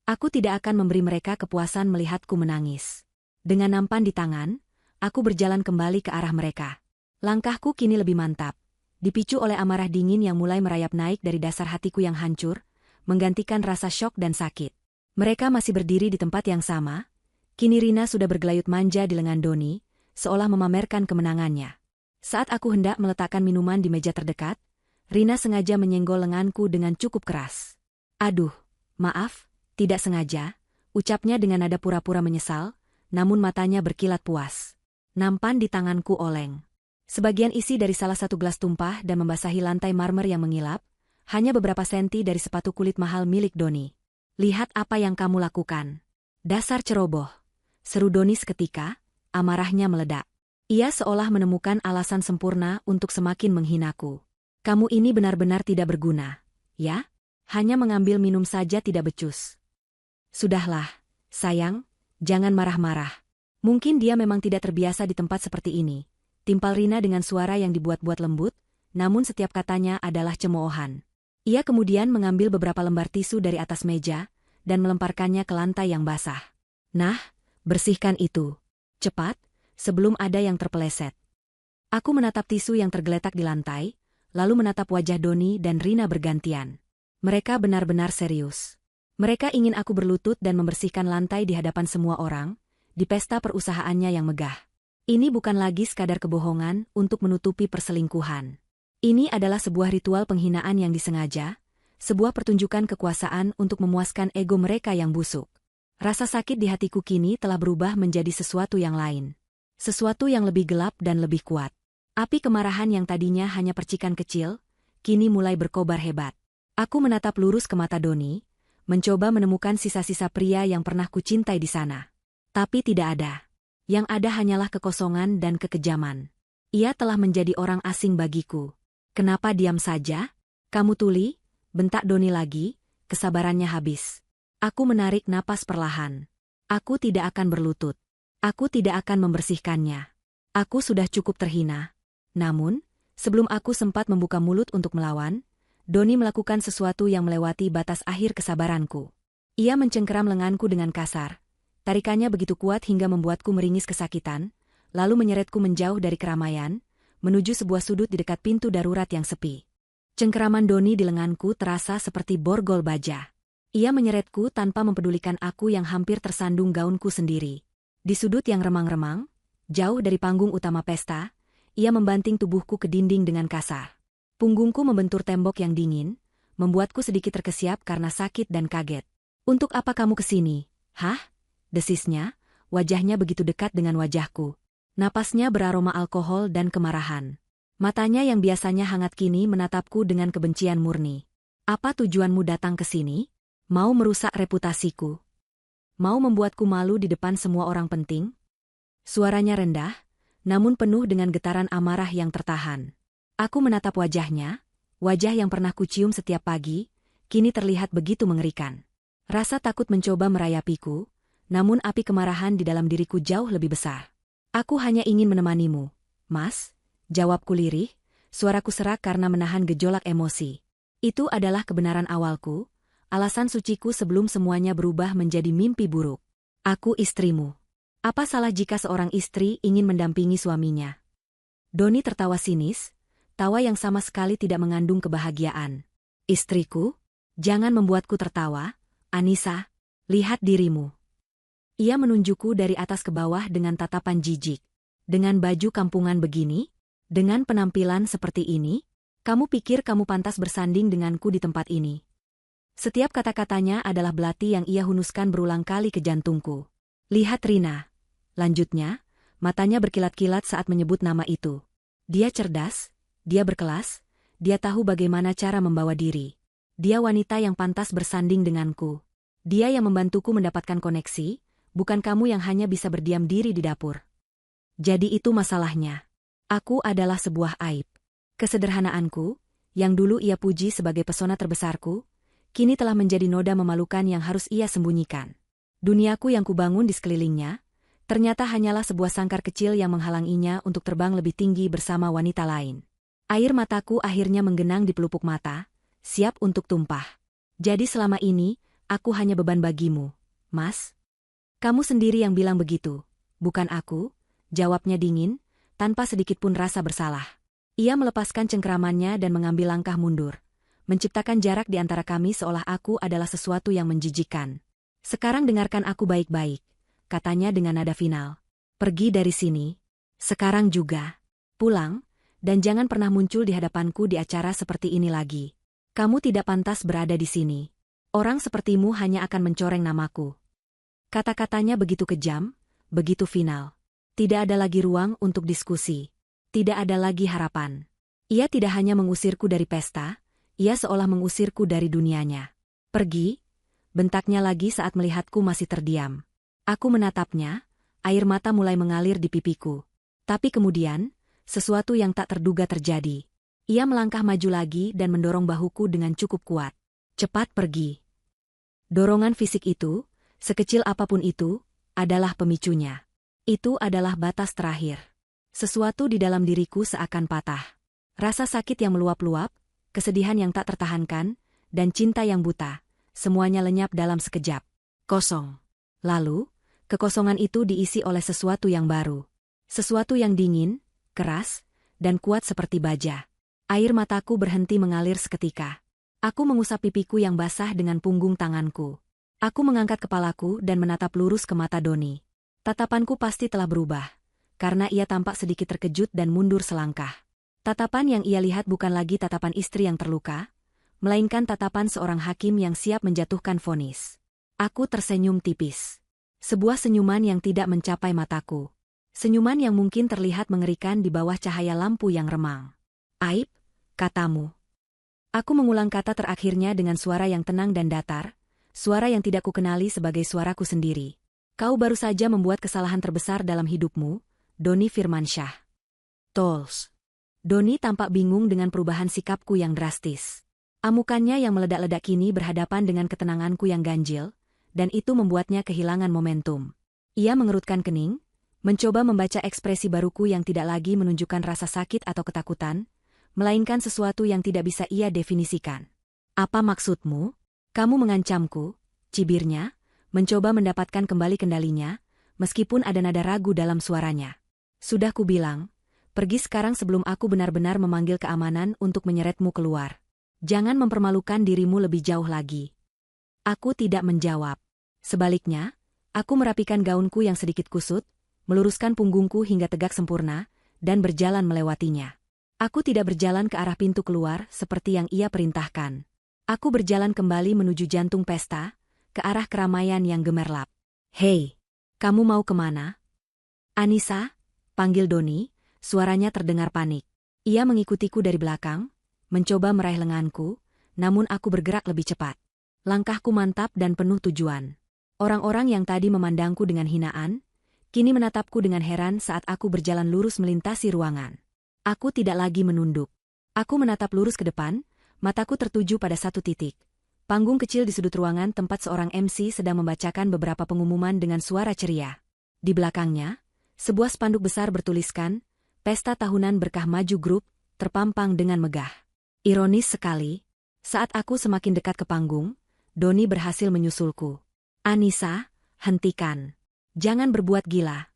Aku tidak akan memberi mereka kepuasan melihatku menangis. Dengan nampan di tangan, aku berjalan kembali ke arah mereka. Langkahku kini lebih mantap, dipicu oleh amarah dingin yang mulai merayap naik dari dasar hatiku yang hancur, menggantikan rasa syok dan sakit. Mereka masih berdiri di tempat yang sama. Kini Rina sudah bergelayut manja di lengan Doni, seolah memamerkan kemenangannya. Saat aku hendak meletakkan minuman di meja terdekat, Rina sengaja menyenggol lenganku dengan cukup keras. "Aduh, maaf, tidak sengaja," ucapnya dengan nada pura-pura menyesal, namun matanya berkilat puas. Nampan di tanganku oleng. Sebagian isi dari salah satu gelas tumpah dan membasahi lantai marmer yang mengilap, hanya beberapa senti dari sepatu kulit mahal milik Doni. "Lihat apa yang kamu lakukan. Dasar ceroboh," seru Doni seketika, amarahnya meledak. Ia seolah menemukan alasan sempurna untuk semakin menghinaku. "Kamu ini benar-benar tidak berguna, ya? Hanya mengambil minum saja tidak becus." "Sudahlah, sayang, jangan marah-marah. Mungkin dia memang tidak terbiasa di tempat seperti ini," timpal Rina dengan suara yang dibuat-buat lembut, namun setiap katanya adalah cemoohan. Ia kemudian mengambil beberapa lembar tisu dari atas meja dan melemparkannya ke lantai yang basah. "Nah, bersihkan itu. Cepat, sebelum ada yang terpeleset." Aku menatap tisu yang tergeletak di lantai, lalu menatap wajah Doni dan Rina bergantian. Mereka benar-benar serius. Mereka ingin aku berlutut dan membersihkan lantai di hadapan semua orang, di pesta perusahaannya yang megah. Ini bukan lagi sekadar kebohongan untuk menutupi perselingkuhan. Ini adalah sebuah ritual penghinaan yang disengaja, sebuah pertunjukan kekuasaan untuk memuaskan ego mereka yang busuk. Rasa sakit di hatiku kini telah berubah menjadi sesuatu yang lain. Sesuatu yang lebih gelap dan lebih kuat. Api kemarahan yang tadinya hanya percikan kecil, kini mulai berkobar hebat. Aku menatap lurus ke mata Doni, mencoba menemukan sisa-sisa pria yang pernah kucintai di sana. Tapi tidak ada. Yang ada hanyalah kekosongan dan kekejaman. Ia telah menjadi orang asing bagiku. "Kenapa diam saja? Kamu tuli?" bentak Doni lagi, kesabarannya habis. Aku menarik napas perlahan. Aku tidak akan berlutut. Aku tidak akan membersihkannya. Aku sudah cukup terhina. Namun, sebelum aku sempat membuka mulut untuk melawan, Doni melakukan sesuatu yang melewati batas akhir kesabaranku. Ia mencengkeram lenganku dengan kasar. Tarikannya begitu kuat hingga membuatku meringis kesakitan, lalu menyeretku menjauh dari keramaian, menuju sebuah sudut di dekat pintu darurat yang sepi. Cengkeraman Doni di lenganku terasa seperti borgol baja. Ia menyeretku tanpa mempedulikan aku yang hampir tersandung gaunku sendiri. Di sudut yang remang-remang, jauh dari panggung utama pesta, ia membanting tubuhku ke dinding dengan kasar. Punggungku membentur tembok yang dingin, membuatku sedikit terkesiap karena sakit dan kaget. "Untuk apa kamu kesini? Hah?" desisnya, wajahnya begitu dekat dengan wajahku. Napasnya beraroma alkohol dan kemarahan. Matanya yang biasanya hangat kini menatapku dengan kebencian murni. "Apa tujuanmu datang ke sini? Mau merusak reputasiku? Mau membuatku malu di depan semua orang penting?" Suaranya rendah, namun penuh dengan getaran amarah yang tertahan. Aku menatap wajahnya, wajah yang pernah kucium setiap pagi, kini terlihat begitu mengerikan. Rasa takut mencoba merayapiku, namun api kemarahan di dalam diriku jauh lebih besar. "Aku hanya ingin menemanimu, Mas," jawabku lirih, suaraku serak karena menahan gejolak emosi. Itu adalah kebenaran awalku, alasan suciku sebelum semuanya berubah menjadi mimpi buruk. "Aku istrimu. Apa salah jika seorang istri ingin mendampingi suaminya?" Doni tertawa sinis, tawa yang sama sekali tidak mengandung kebahagiaan. "Istriku? Jangan membuatku tertawa, Anissa. Lihat dirimu." Ia menunjukku dari atas ke bawah dengan tatapan jijik. "Dengan baju kampungan begini? Dengan penampilan seperti ini? Kamu pikir kamu pantas bersanding denganku di tempat ini?" Setiap kata-katanya adalah belati yang ia hunuskan berulang kali ke jantungku. "Lihat Rina," lanjutnya, matanya berkilat-kilat saat menyebut nama itu. "Dia cerdas, dia berkelas, dia tahu bagaimana cara membawa diri. Dia wanita yang pantas bersanding denganku. Dia yang membantuku mendapatkan koneksi, bukan kamu yang hanya bisa berdiam diri di dapur." Jadi itu masalahnya. Aku adalah sebuah aib. Kesederhanaanku, yang dulu ia puji sebagai pesona terbesarku, kini telah menjadi noda memalukan yang harus ia sembunyikan. Duniaku yang kubangun di sekelilingnya, ternyata hanyalah sebuah sangkar kecil yang menghalanginya untuk terbang lebih tinggi bersama wanita lain. Air mataku akhirnya menggenang di pelupuk mata, siap untuk tumpah. Jadi selama ini, aku hanya beban bagimu, Mas? Kamu sendiri yang bilang begitu, bukan aku, jawabnya dingin, tanpa sedikit pun rasa bersalah. Ia melepaskan cengkeramannya dan mengambil langkah mundur, menciptakan jarak di antara kami seolah aku adalah sesuatu yang menjijikkan. Sekarang dengarkan aku baik-baik, katanya dengan nada final. Pergi dari sini. Sekarang juga. Pulang. Dan jangan pernah muncul di hadapanku di acara seperti ini lagi. Kamu tidak pantas berada di sini. Orang sepertimu hanya akan mencoreng namaku. Kata-katanya begitu kejam, begitu final. Tidak ada lagi ruang untuk diskusi. Tidak ada lagi harapan. Ia tidak hanya mengusirku dari pesta, ia seolah mengusirku dari dunianya. Pergi, bentaknya lagi saat melihatku masih terdiam. Aku menatapnya, air mata mulai mengalir di pipiku. Tapi kemudian, sesuatu yang tak terduga terjadi. Ia melangkah maju lagi dan mendorong bahuku dengan cukup kuat. Cepat pergi. Dorongan fisik itu, sekecil apapun itu, adalah pemicunya. Itu adalah batas terakhir. Sesuatu di dalam diriku seakan patah. Rasa sakit yang meluap-luap, kesedihan yang tak tertahankan, dan cinta yang buta, semuanya lenyap dalam sekejap. Kosong. Lalu, kekosongan itu diisi oleh sesuatu yang baru. Sesuatu yang dingin, keras, dan kuat seperti baja. Air mataku berhenti mengalir seketika. Aku mengusap pipiku yang basah dengan punggung tanganku. Aku mengangkat kepalaku dan menatap lurus ke mata Doni. Tatapanku pasti telah berubah, karena ia tampak sedikit terkejut dan mundur selangkah. Tatapan yang ia lihat bukan lagi tatapan istri yang terluka, melainkan tatapan seorang hakim yang siap menjatuhkan vonis. Aku tersenyum tipis. Sebuah senyuman yang tidak mencapai mataku. Senyuman yang mungkin terlihat mengerikan di bawah cahaya lampu yang remang. Aib, katamu. Aku mengulang kata terakhirnya dengan suara yang tenang dan datar, suara yang tidak kukenali sebagai suaraku sendiri. Kau baru saja membuat kesalahan terbesar dalam hidupmu, Doni Firmansyah. Tolls. Doni tampak bingung dengan perubahan sikapku yang drastis. Amukannya yang meledak-ledak kini berhadapan dengan ketenanganku yang ganjil, dan itu membuatnya kehilangan momentum. Ia mengerutkan kening, mencoba membaca ekspresi baruku yang tidak lagi menunjukkan rasa sakit atau ketakutan, melainkan sesuatu yang tidak bisa ia definisikan. Apa maksudmu? Kamu mengancamku, cibirnya, mencoba mendapatkan kembali kendalinya, meskipun ada nada ragu dalam suaranya. Sudah kubilang, pergi sekarang sebelum aku benar-benar memanggil keamanan untuk menyeretmu keluar. Jangan mempermalukan dirimu lebih jauh lagi. Aku tidak menjawab. Sebaliknya, aku merapikan gaunku yang sedikit kusut, meluruskan punggungku hingga tegak sempurna, dan berjalan melewatinya. Aku tidak berjalan ke arah pintu keluar seperti yang ia perintahkan. Aku berjalan kembali menuju jantung pesta, ke arah keramaian yang gemerlap. Hei, kamu mau kemana? Anissa, panggil Doni, suaranya terdengar panik. Ia mengikutiku dari belakang, mencoba meraih lenganku, namun aku bergerak lebih cepat. Langkahku mantap dan penuh tujuan. Orang-orang yang tadi memandangku dengan hinaan, kini menatapku dengan heran saat aku berjalan lurus melintasi ruangan. Aku tidak lagi menunduk. Aku menatap lurus ke depan, mataku tertuju pada satu titik. Panggung kecil di sudut ruangan tempat seorang MC sedang membacakan beberapa pengumuman dengan suara ceria. Di belakangnya, sebuah spanduk besar bertuliskan, Pesta Tahunan Berkah Maju Group, terpampang dengan megah. Ironis sekali, saat aku semakin dekat ke panggung, Doni berhasil menyusulku. Anissa, hentikan. Jangan berbuat gila,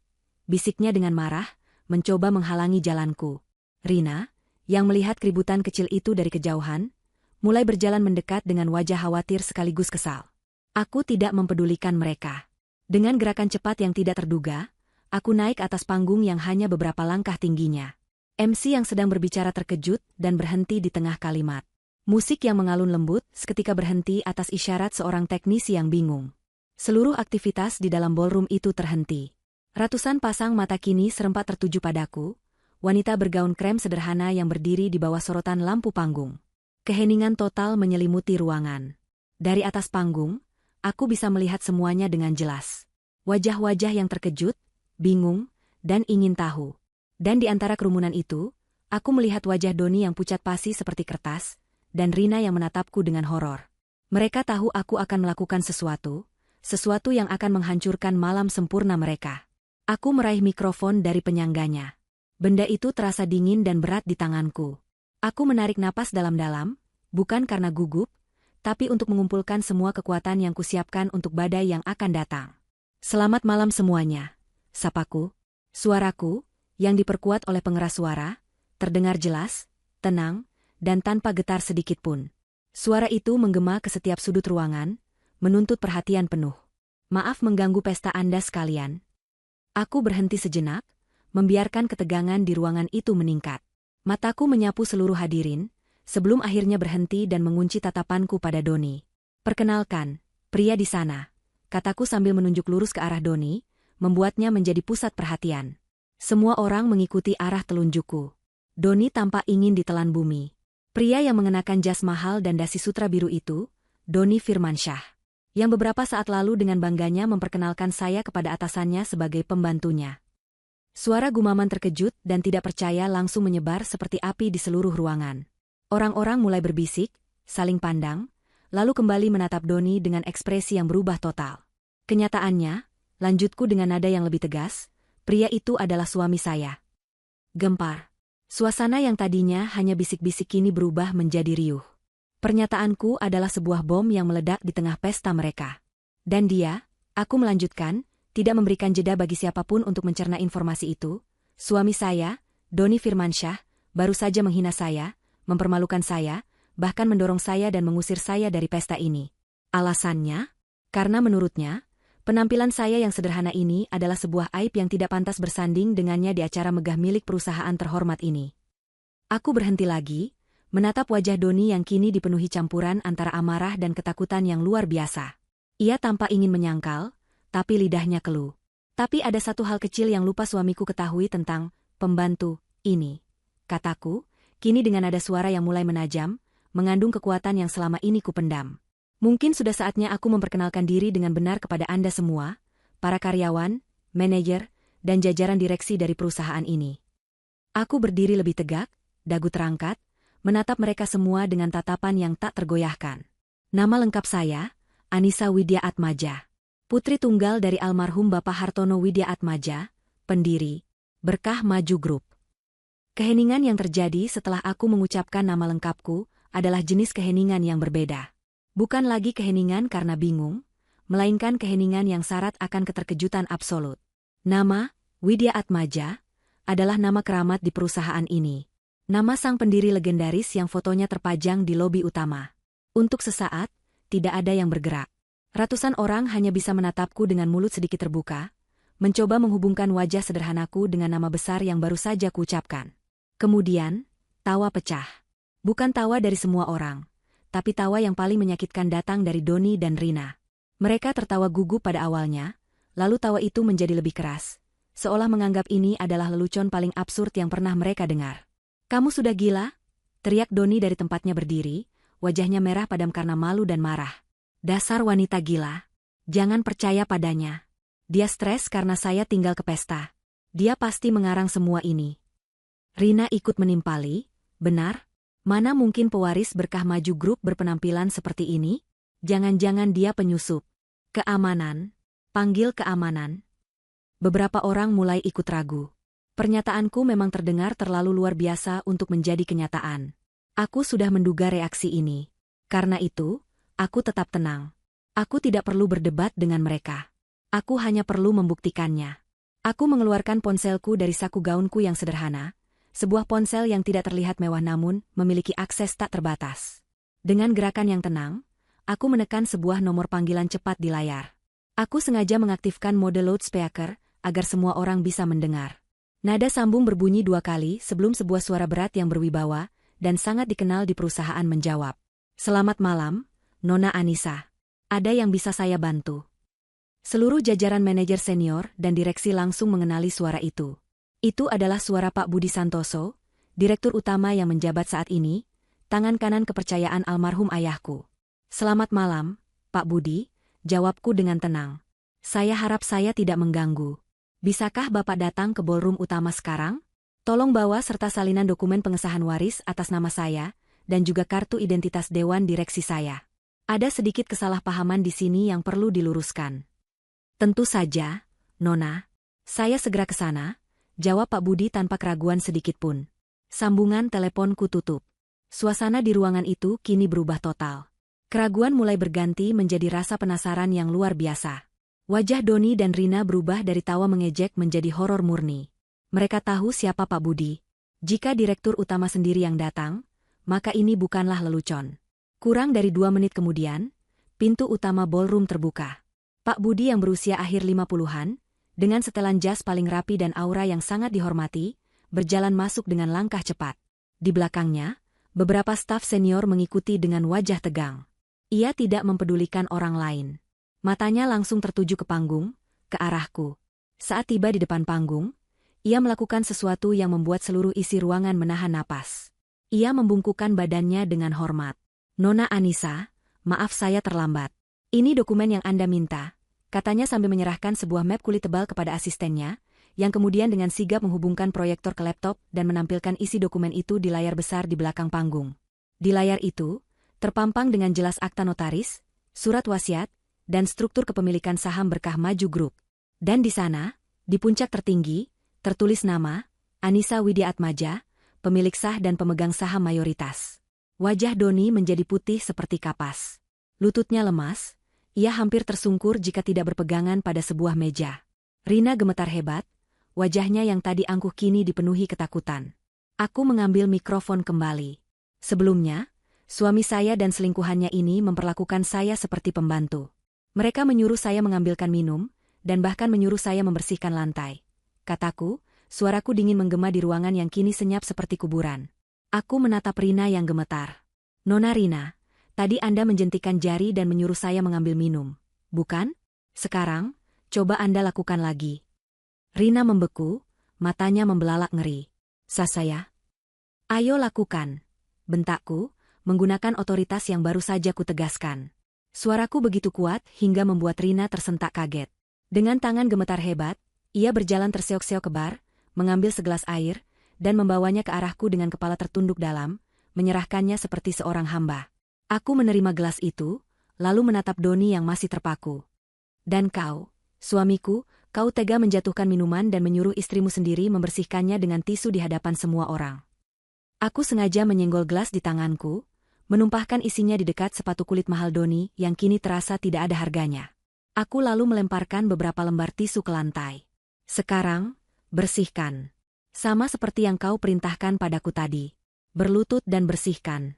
bisiknya dengan marah, mencoba menghalangi jalanku. Rina, yang melihat keributan kecil itu dari kejauhan, mulai berjalan mendekat dengan wajah khawatir sekaligus kesal. Aku tidak mempedulikan mereka. Dengan gerakan cepat yang tidak terduga, aku naik atas panggung yang hanya beberapa langkah tingginya. MC yang sedang berbicara terkejut dan berhenti di tengah kalimat. Musik yang mengalun lembut seketika berhenti atas isyarat seorang teknisi yang bingung. Seluruh aktivitas di dalam ballroom itu terhenti. Ratusan pasang mata kini serempak tertuju padaku, wanita bergaun krem sederhana yang berdiri di bawah sorotan lampu panggung. Keheningan total menyelimuti ruangan. Dari atas panggung, aku bisa melihat semuanya dengan jelas. Wajah-wajah yang terkejut, bingung, dan ingin tahu. Dan di antara kerumunan itu, aku melihat wajah Doni yang pucat pasi seperti kertas, dan Rina yang menatapku dengan horor. Mereka tahu aku akan melakukan sesuatu yang akan menghancurkan malam sempurna mereka. Aku meraih mikrofon dari penyangganya. Benda itu terasa dingin dan berat di tanganku. Aku menarik napas dalam-dalam, bukan karena gugup, tapi untuk mengumpulkan semua kekuatan yang kusiapkan untuk badai yang akan datang. Selamat malam semuanya, sapaku. Suaraku, yang diperkuat oleh pengeras suara, terdengar jelas, tenang, dan tanpa getar sedikit pun. Suara itu menggema ke setiap sudut ruangan, menuntut perhatian penuh. Maaf mengganggu pesta Anda sekalian. Aku berhenti sejenak, membiarkan ketegangan di ruangan itu meningkat. Mataku menyapu seluruh hadirin, sebelum akhirnya berhenti dan mengunci tatapanku pada Doni. Perkenalkan, pria di sana, kataku sambil menunjuk lurus ke arah Doni, membuatnya menjadi pusat perhatian. Semua orang mengikuti arah telunjukku. Doni tampak ingin ditelan bumi. Pria yang mengenakan jas mahal dan dasi sutra biru itu, Doni Firmansyah, yang beberapa saat lalu dengan bangganya memperkenalkan saya kepada atasannya sebagai pembantunya. Suara gumaman terkejut dan tidak percaya langsung menyebar seperti api di seluruh ruangan. Orang-orang mulai berbisik, saling pandang, lalu kembali menatap Doni dengan ekspresi yang berubah total. Kenyataannya, lanjutku dengan nada yang lebih tegas, pria itu adalah suami saya. Gempar. Suasana yang tadinya hanya bisik-bisik kini berubah menjadi riuh. Pernyataanku adalah sebuah bom yang meledak di tengah pesta mereka. Dan dia, aku melanjutkan, tidak memberikan jeda bagi siapapun untuk mencerna informasi itu. Suami saya, Doni Firmansyah, baru saja menghina saya, mempermalukan saya, bahkan mendorong saya dan mengusir saya dari pesta ini. Alasannya? Karena menurutnya, penampilan saya yang sederhana ini adalah sebuah aib yang tidak pantas bersanding dengannya di acara megah milik perusahaan terhormat ini. Aku berhenti lagi, menatap wajah Doni yang kini dipenuhi campuran antara amarah dan ketakutan yang luar biasa. Ia tampak ingin menyangkal, tapi lidahnya keluh. Tapi ada satu hal kecil yang lupa suamiku ketahui tentang pembantu ini, kataku, kini dengan nada suara yang mulai menajam, mengandung kekuatan yang selama ini kupendam. Mungkin sudah saatnya aku memperkenalkan diri dengan benar kepada Anda semua, para karyawan, manajer, dan jajaran direksi dari perusahaan ini. Aku berdiri lebih tegak, dagu terangkat, menatap mereka semua dengan tatapan yang tak tergoyahkan. Nama lengkap saya, Anissa Widya Atmaja. Putri tunggal dari almarhum Bapak Hartono Widya Atmaja, pendiri Berkah Maju Group. Keheningan yang terjadi setelah aku mengucapkan nama lengkapku adalah jenis keheningan yang berbeda. Bukan lagi keheningan karena bingung, melainkan keheningan yang syarat akan keterkejutan absolut. Nama, Widya Atmaja, adalah nama keramat di perusahaan ini. Nama sang pendiri legendaris yang fotonya terpajang di lobi utama. Untuk sesaat, tidak ada yang bergerak. Ratusan orang hanya bisa menatapku dengan mulut sedikit terbuka, mencoba menghubungkan wajah sederhanaku dengan nama besar yang baru saja kuucapkan. Kemudian, tawa pecah. Bukan tawa dari semua orang, tapi tawa yang paling menyakitkan datang dari Doni dan Rina. Mereka tertawa gugup pada awalnya, lalu tawa itu menjadi lebih keras, seolah menganggap ini adalah lelucon paling absurd yang pernah mereka dengar. "Kamu sudah gila?" teriak Doni dari tempatnya berdiri, wajahnya merah padam karena malu dan marah. "Dasar wanita gila. Jangan percaya padanya. Dia stres karena saya tinggal ke pesta. Dia pasti mengarang semua ini." Rina ikut menimpali, "Benar? Mana mungkin pewaris Berkah Maju Group berpenampilan seperti ini? Jangan-jangan dia penyusup. Keamanan. Panggil keamanan." Beberapa orang mulai ikut ragu. Pernyataanku memang terdengar terlalu luar biasa untuk menjadi kenyataan. Aku sudah menduga reaksi ini. Karena itu, aku tetap tenang. Aku tidak perlu berdebat dengan mereka. Aku hanya perlu membuktikannya. Aku mengeluarkan ponselku dari saku gaunku yang sederhana, sebuah ponsel yang tidak terlihat mewah namun memiliki akses tak terbatas. Dengan gerakan yang tenang, aku menekan sebuah nomor panggilan cepat di layar. Aku sengaja mengaktifkan mode loudspeaker agar semua orang bisa mendengar. Nada sambung berbunyi 2 kali sebelum sebuah suara berat yang berwibawa dan sangat dikenal di perusahaan menjawab. "Selamat malam, Nona Anissa. Ada yang bisa saya bantu?" Seluruh jajaran manajer senior dan direksi langsung mengenali suara itu. Itu adalah suara Pak Budi Santoso, direktur utama yang menjabat saat ini, tangan kanan kepercayaan almarhum ayahku. "Selamat malam, Pak Budi," jawabku dengan tenang. "Saya harap saya tidak mengganggu. Bisakah Bapak datang ke ballroom utama sekarang? Tolong bawa serta salinan dokumen pengesahan waris atas nama saya, dan juga kartu identitas dewan direksi saya. Ada sedikit kesalahpahaman di sini yang perlu diluruskan." "Tentu saja, Nona. Saya segera ke sana," jawab Pak Budi tanpa keraguan sedikit pun. Sambungan teleponku tutup. Suasana di ruangan itu kini berubah total. Keraguan mulai berganti menjadi rasa penasaran yang luar biasa. Wajah Doni dan Rina berubah dari tawa mengejek menjadi horor murni. Mereka tahu siapa Pak Budi. Jika direktur utama sendiri yang datang, maka ini bukanlah lelucon. Kurang dari 2 menit kemudian, pintu utama ballroom terbuka. Pak Budi yang berusia akhir 50-an, dengan setelan jas paling rapi dan aura yang sangat dihormati, berjalan masuk dengan langkah cepat. Di belakangnya, beberapa staf senior mengikuti dengan wajah tegang. Ia tidak mempedulikan orang lain. Matanya langsung tertuju ke panggung, ke arahku. Saat tiba di depan panggung, ia melakukan sesuatu yang membuat seluruh isi ruangan menahan napas. Ia membungkukkan badannya dengan hormat. "Nona Anissa, maaf saya terlambat. Ini dokumen yang Anda minta," katanya sambil menyerahkan sebuah map kulit tebal kepada asistennya, yang kemudian dengan sigap menghubungkan proyektor ke laptop dan menampilkan isi dokumen itu di layar besar di belakang panggung. Di layar itu, terpampang dengan jelas akta notaris, surat wasiat, dan struktur kepemilikan saham Berkah Maju Group. Dan di sana, di puncak tertinggi, tertulis nama, Anissa Widiatmaja, pemilik sah dan pemegang saham mayoritas. Wajah Doni menjadi putih seperti kapas. Lututnya lemas, ia hampir tersungkur jika tidak berpegangan pada sebuah meja. Rina gemetar hebat, wajahnya yang tadi angkuh kini dipenuhi ketakutan. Aku mengambil mikrofon kembali. Sebelumnya, suami saya dan selingkuhannya ini memperlakukan saya seperti pembantu. Mereka menyuruh saya mengambilkan minum, dan bahkan menyuruh saya membersihkan lantai. Kataku, suaraku dingin menggema di ruangan yang kini senyap seperti kuburan. Aku menatap Rina yang gemetar. "Nona Rina, tadi Anda menjentikan jari dan menyuruh saya mengambil minum, bukan? Sekarang, coba Anda lakukan lagi." Rina membeku, matanya membelalak ngeri. "Saya? Ayo lakukan," bentakku, menggunakan otoritas yang baru saja kutegaskan. Suaraku begitu kuat hingga membuat Rina tersentak kaget. Dengan tangan gemetar hebat, ia berjalan terseok-seok ke bar, mengambil segelas air, dan membawanya ke arahku dengan kepala tertunduk dalam, menyerahkannya seperti seorang hamba. Aku menerima gelas itu, lalu menatap Doni yang masih terpaku. "Dan kau, suamiku, kau tega menjatuhkan minuman dan menyuruh istrimu sendiri membersihkannya dengan tisu di hadapan semua orang." Aku sengaja menyenggol gelas di tanganku, menumpahkan isinya di dekat sepatu kulit mahal Doni yang kini terasa tidak ada harganya. Aku lalu melemparkan beberapa lembar tisu ke lantai. "Sekarang, bersihkan. Sama seperti yang kau perintahkan padaku tadi. Berlutut dan bersihkan."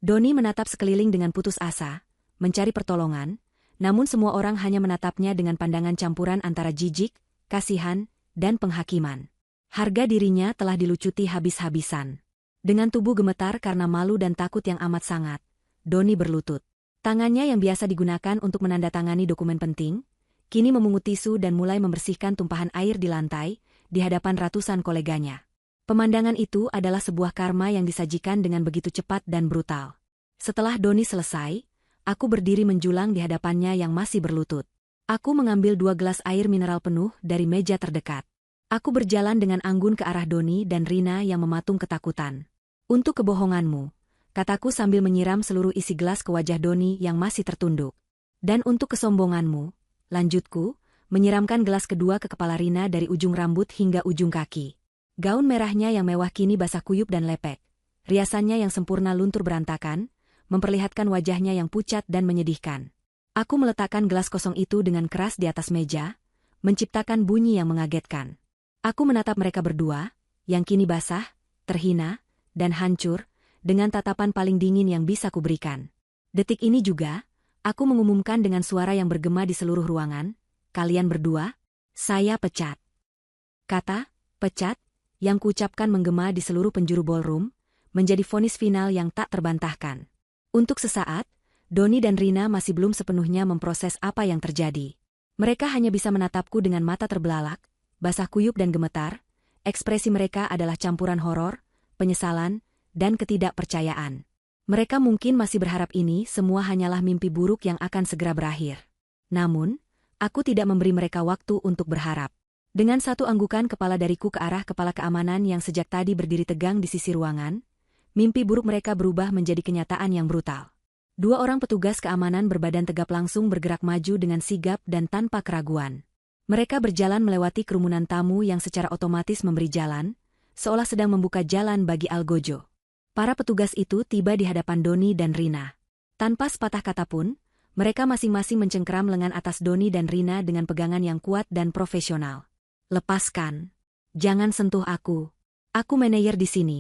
Doni menatap sekeliling dengan putus asa, mencari pertolongan, namun semua orang hanya menatapnya dengan pandangan campuran antara jijik, kasihan, dan penghakiman. Harga dirinya telah dilucuti habis-habisan. Dengan tubuh gemetar karena malu dan takut yang amat sangat, Doni berlutut. Tangannya yang biasa digunakan untuk menandatangani dokumen penting, kini memungut tisu dan mulai membersihkan tumpahan air di lantai, di hadapan ratusan koleganya. Pemandangan itu adalah sebuah karma yang disajikan dengan begitu cepat dan brutal. Setelah Doni selesai, aku berdiri menjulang di hadapannya yang masih berlutut. Aku mengambil 2 gelas air mineral penuh dari meja terdekat. Aku berjalan dengan anggun ke arah Doni dan Rina yang mematung ketakutan. "Untuk kebohonganmu," kataku sambil menyiram seluruh isi gelas ke wajah Doni yang masih tertunduk. "Dan untuk kesombonganmu," lanjutku, menyiramkan gelas kedua ke kepala Rina dari ujung rambut hingga ujung kaki. Gaun merahnya yang mewah kini basah kuyup dan lepek. Riasannya yang sempurna luntur berantakan, memperlihatkan wajahnya yang pucat dan menyedihkan. Aku meletakkan gelas kosong itu dengan keras di atas meja, menciptakan bunyi yang mengagetkan. Aku menatap mereka berdua, yang kini basah, terhina, dan hancur, dengan tatapan paling dingin yang bisa kuberikan. Detik ini juga, aku mengumumkan dengan suara yang bergema di seluruh ruangan, "Kalian berdua, saya pecat." Kata "pecat" yang kuucapkan menggema di seluruh penjuru ballroom, menjadi vonis final yang tak terbantahkan. Untuk sesaat, Doni dan Rina masih belum sepenuhnya memproses apa yang terjadi. Mereka hanya bisa menatapku dengan mata terbelalak, basah kuyup dan gemetar. Ekspresi mereka adalah campuran horor, penyesalan, dan ketidakpercayaan. Mereka mungkin masih berharap ini semua hanyalah mimpi buruk yang akan segera berakhir. Namun, aku tidak memberi mereka waktu untuk berharap. Dengan satu anggukan kepala dariku ke arah kepala keamanan yang sejak tadi berdiri tegang di sisi ruangan, mimpi buruk mereka berubah menjadi kenyataan yang brutal. 2 orang petugas keamanan berbadan tegap langsung bergerak maju dengan sigap dan tanpa keraguan. Mereka berjalan melewati kerumunan tamu yang secara otomatis memberi jalan, seolah sedang membuka jalan bagi Algojo. Para petugas itu tiba di hadapan Doni dan Rina. Tanpa sepatah kata pun, mereka masing-masing mencengkeram lengan atas Doni dan Rina dengan pegangan yang kuat dan profesional. "Lepaskan. Jangan sentuh aku. Aku manajer di sini,"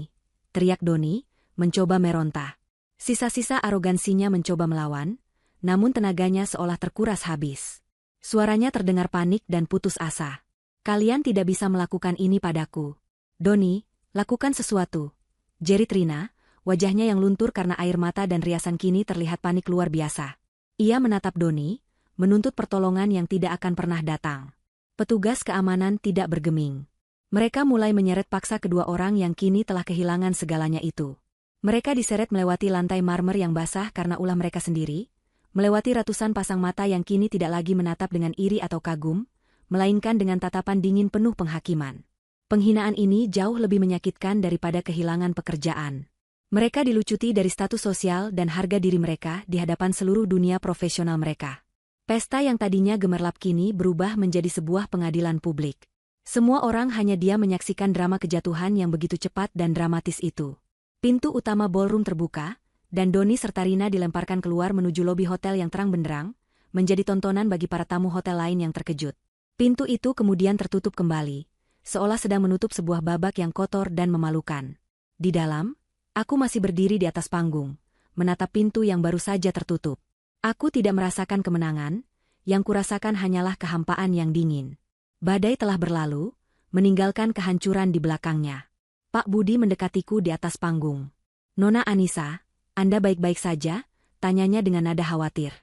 teriak Doni, mencoba meronta. Sisa-sisa arogansinya mencoba melawan, namun tenaganya seolah terkuras habis. Suaranya terdengar panik dan putus asa. "Kalian tidak bisa melakukan ini padaku. Doni, lakukan sesuatu," jerit Rina, wajahnya yang luntur karena air mata dan riasan kini terlihat panik luar biasa. Ia menatap Doni, menuntut pertolongan yang tidak akan pernah datang. Petugas keamanan tidak bergeming. Mereka mulai menyeret paksa kedua orang yang kini telah kehilangan segalanya itu. Mereka diseret melewati lantai marmer yang basah karena ulah mereka sendiri, melewati ratusan pasang mata yang kini tidak lagi menatap dengan iri atau kagum, melainkan dengan tatapan dingin penuh penghakiman. Penghinaan ini jauh lebih menyakitkan daripada kehilangan pekerjaan. Mereka dilucuti dari status sosial dan harga diri mereka di hadapan seluruh dunia profesional mereka. Pesta yang tadinya gemerlap kini berubah menjadi sebuah pengadilan publik. Semua orang hanya diam menyaksikan drama kejatuhan yang begitu cepat dan dramatis itu. Pintu utama ballroom terbuka, dan Doni serta Rina dilemparkan keluar menuju lobi hotel yang terang benderang, menjadi tontonan bagi para tamu hotel lain yang terkejut. Pintu itu kemudian tertutup kembali, seolah sedang menutup sebuah babak yang kotor dan memalukan. Di dalam, aku masih berdiri di atas panggung, menatap pintu yang baru saja tertutup. Aku tidak merasakan kemenangan, yang kurasakan hanyalah kehampaan yang dingin. Badai telah berlalu, meninggalkan kehancuran di belakangnya. Pak Budi mendekatiku di atas panggung. "Nona Anissa, Anda baik-baik saja?" tanyanya dengan nada khawatir.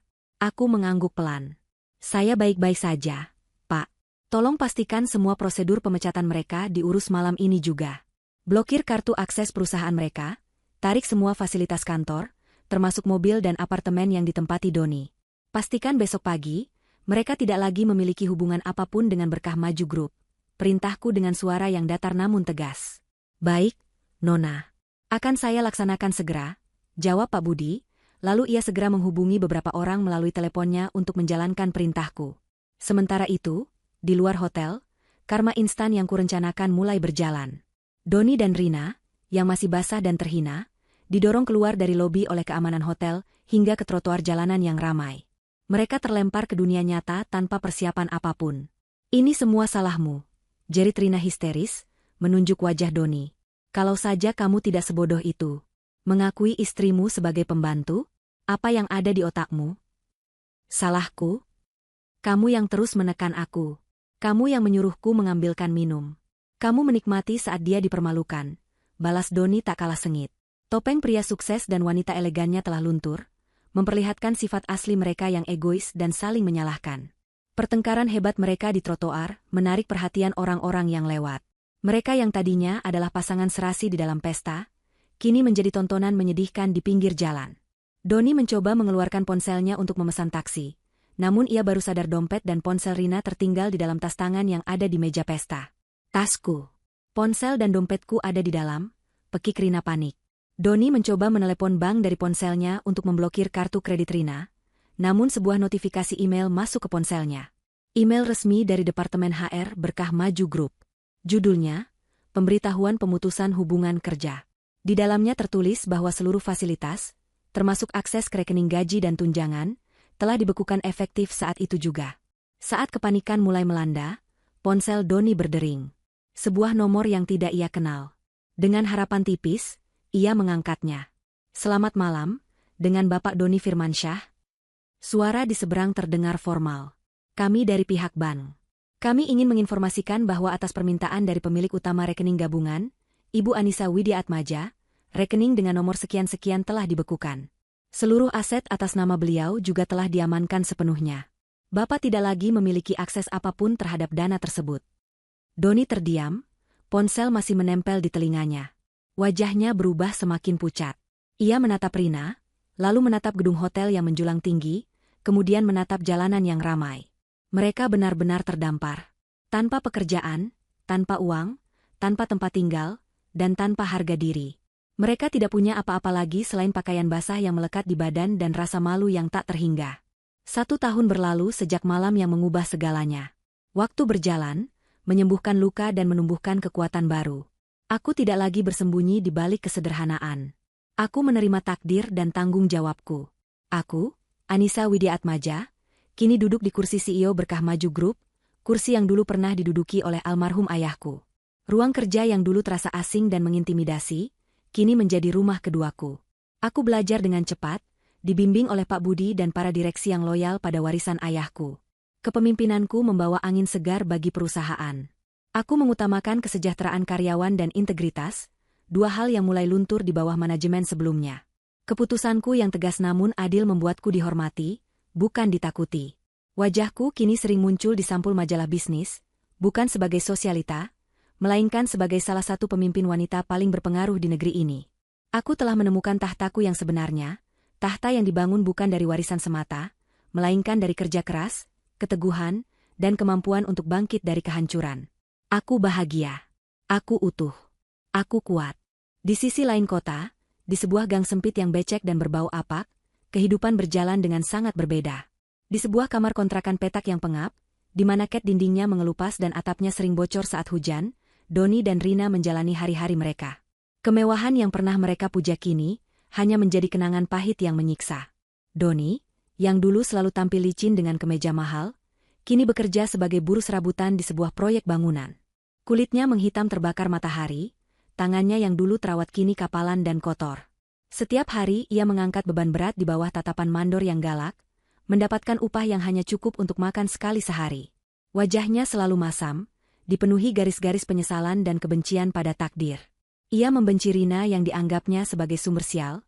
Aku mengangguk pelan. "Saya baik-baik saja, Pak. Tolong pastikan semua prosedur pemecatan mereka diurus malam ini juga. Blokir kartu akses perusahaan mereka, tarik semua fasilitas kantor, termasuk mobil dan apartemen yang ditempati Doni. Pastikan besok pagi, mereka tidak lagi memiliki hubungan apapun dengan Berkah Maju Group," perintahku dengan suara yang datar namun tegas. "Baik, Nona. Akan saya laksanakan segera," jawab Pak Budi, lalu ia segera menghubungi beberapa orang melalui teleponnya untuk menjalankan perintahku. Sementara itu, di luar hotel, karma instan yang kurencanakan mulai berjalan. Doni dan Rina, yang masih basah dan terhina, didorong keluar dari lobi oleh keamanan hotel hingga ke trotoar jalanan yang ramai. Mereka terlempar ke dunia nyata tanpa persiapan apapun. "Ini semua salahmu," jerit Rina histeris, menunjuk wajah Doni. "Kalau saja kamu tidak sebodoh itu. Mengakui istrimu sebagai pembantu? Apa yang ada di otakmu?" "Salahku? Kamu yang terus menekan aku. Kamu yang menyuruhku mengambilkan minum. Kamu menikmati saat dia dipermalukan," balas Doni tak kalah sengit. Topeng pria sukses dan wanita elegannya telah luntur, memperlihatkan sifat asli mereka yang egois dan saling menyalahkan. Pertengkaran hebat mereka di trotoar menarik perhatian orang-orang yang lewat. Mereka yang tadinya adalah pasangan serasi di dalam pesta, kini menjadi tontonan menyedihkan di pinggir jalan. Doni mencoba mengeluarkan ponselnya untuk memesan taksi, namun ia baru sadar dompet dan ponsel Rina tertinggal di dalam tas tangan yang ada di meja pesta. "Tasku. Ponsel dan dompetku ada di dalam," pekik Rina panik. Doni mencoba menelepon bank dari ponselnya untuk memblokir kartu kredit Rina, namun sebuah notifikasi email masuk ke ponselnya. Email resmi dari Departemen HR Berkah Maju Group. Judulnya, Pemberitahuan Pemutusan Hubungan Kerja. Di dalamnya tertulis bahwa seluruh fasilitas, termasuk akses ke rekening gaji dan tunjangan, telah dibekukan efektif saat itu juga. Saat kepanikan mulai melanda, ponsel Doni berdering. Sebuah nomor yang tidak ia kenal. Dengan harapan tipis, ia mengangkatnya. "Selamat malam, dengan Bapak Doni Firmansyah?" Suara di seberang terdengar formal. "Kami dari pihak bank. Kami ingin menginformasikan bahwa atas permintaan dari pemilik utama rekening gabungan, Ibu Anissa Widya Atmaja, rekening dengan nomor sekian-sekian telah dibekukan. Seluruh aset atas nama beliau juga telah diamankan sepenuhnya. Bapak tidak lagi memiliki akses apapun terhadap dana tersebut." Doni terdiam, ponsel masih menempel di telinganya. Wajahnya berubah semakin pucat. Ia menatap Rina, lalu menatap gedung hotel yang menjulang tinggi, kemudian menatap jalanan yang ramai. Mereka benar-benar terdampar. Tanpa pekerjaan, tanpa uang, tanpa tempat tinggal, dan tanpa harga diri. Mereka tidak punya apa-apa lagi selain pakaian basah yang melekat di badan dan rasa malu yang tak terhingga. 1 tahun berlalu sejak malam yang mengubah segalanya. Waktu berjalan, menyembuhkan luka dan menumbuhkan kekuatan baru. Aku tidak lagi bersembunyi di balik kesederhanaan. Aku menerima takdir dan tanggung jawabku. Aku, Anissa Widiatmaja, kini duduk di kursi CEO Berkah Maju Group, kursi yang dulu pernah diduduki oleh almarhum ayahku. Ruang kerja yang dulu terasa asing dan mengintimidasi, kini menjadi rumah keduaku. Aku belajar dengan cepat, dibimbing oleh Pak Budi dan para direksi yang loyal pada warisan ayahku. Kepemimpinanku membawa angin segar bagi perusahaan. Aku mengutamakan kesejahteraan karyawan dan integritas, dua hal yang mulai luntur di bawah manajemen sebelumnya. Keputusanku yang tegas namun adil membuatku dihormati, bukan ditakuti. Wajahku kini sering muncul di sampul majalah bisnis, bukan sebagai sosialita, melainkan sebagai salah satu pemimpin wanita paling berpengaruh di negeri ini. Aku telah menemukan tahtaku yang sebenarnya, tahta yang dibangun bukan dari warisan semata, melainkan dari kerja keras, keteguhan, dan kemampuan untuk bangkit dari kehancuran. Aku bahagia. Aku utuh. Aku kuat. Di sisi lain kota, di sebuah gang sempit yang becek dan berbau apak, kehidupan berjalan dengan sangat berbeda. Di sebuah kamar kontrakan petak yang pengap, di mana cat dindingnya mengelupas dan atapnya sering bocor saat hujan, Doni dan Rina menjalani hari-hari mereka. Kemewahan yang pernah mereka puja kini, hanya menjadi kenangan pahit yang menyiksa. Doni, yang dulu selalu tampil licin dengan kemeja mahal, kini bekerja sebagai buruh serabutan di sebuah proyek bangunan. Kulitnya menghitam terbakar matahari, tangannya yang dulu terawat kini kapalan dan kotor. Setiap hari ia mengangkat beban berat di bawah tatapan mandor yang galak, mendapatkan upah yang hanya cukup untuk makan sekali sehari. Wajahnya selalu masam, dipenuhi garis-garis penyesalan dan kebencian pada takdir. Ia membenci Rina yang dianggapnya sebagai sumber sial,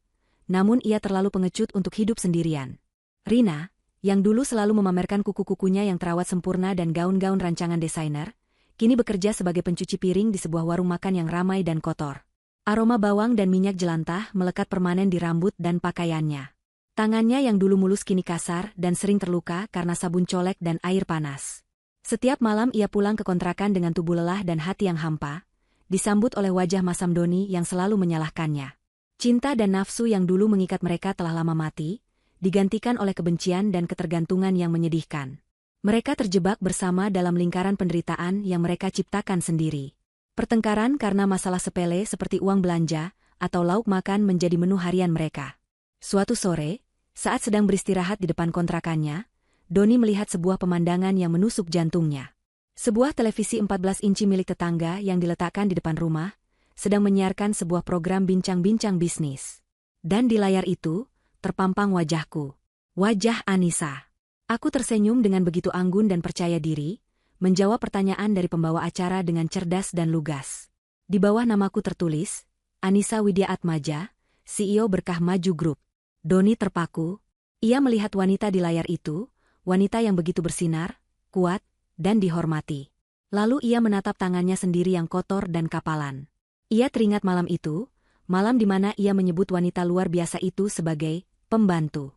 namun ia terlalu pengecut untuk hidup sendirian. Rina, yang dulu selalu memamerkan kuku-kukunya yang terawat sempurna dan gaun-gaun rancangan desainer, kini bekerja sebagai pencuci piring di sebuah warung makan yang ramai dan kotor. Aroma bawang dan minyak jelantah melekat permanen di rambut dan pakaiannya. Tangannya yang dulu mulus kini kasar dan sering terluka karena sabun colek dan air panas. Setiap malam ia pulang ke kontrakan dengan tubuh lelah dan hati yang hampa, disambut oleh wajah masam Doni yang selalu menyalahkannya. Cinta dan nafsu yang dulu mengikat mereka telah lama mati, digantikan oleh kebencian dan ketergantungan yang menyedihkan. Mereka terjebak bersama dalam lingkaran penderitaan yang mereka ciptakan sendiri. Pertengkaran karena masalah sepele seperti uang belanja atau lauk makan menjadi menu harian mereka. Suatu sore, saat sedang beristirahat di depan kontrakannya, Doni melihat sebuah pemandangan yang menusuk jantungnya. Sebuah televisi 14 inci milik tetangga yang diletakkan di depan rumah, sedang menyiarkan sebuah program bincang-bincang bisnis. Dan di layar itu, terpampang wajahku. Wajah Anissa. Aku tersenyum dengan begitu anggun dan percaya diri, menjawab pertanyaan dari pembawa acara dengan cerdas dan lugas. Di bawah namaku tertulis, Anissa Widiatmaja, CEO Berkah Maju Group. Doni terpaku. Ia melihat wanita di layar itu, wanita yang begitu bersinar, kuat, dan dihormati. Lalu ia menatap tangannya sendiri yang kotor dan kapalan. Ia teringat malam itu, malam di mana ia menyebut wanita luar biasa itu sebagai pembantu.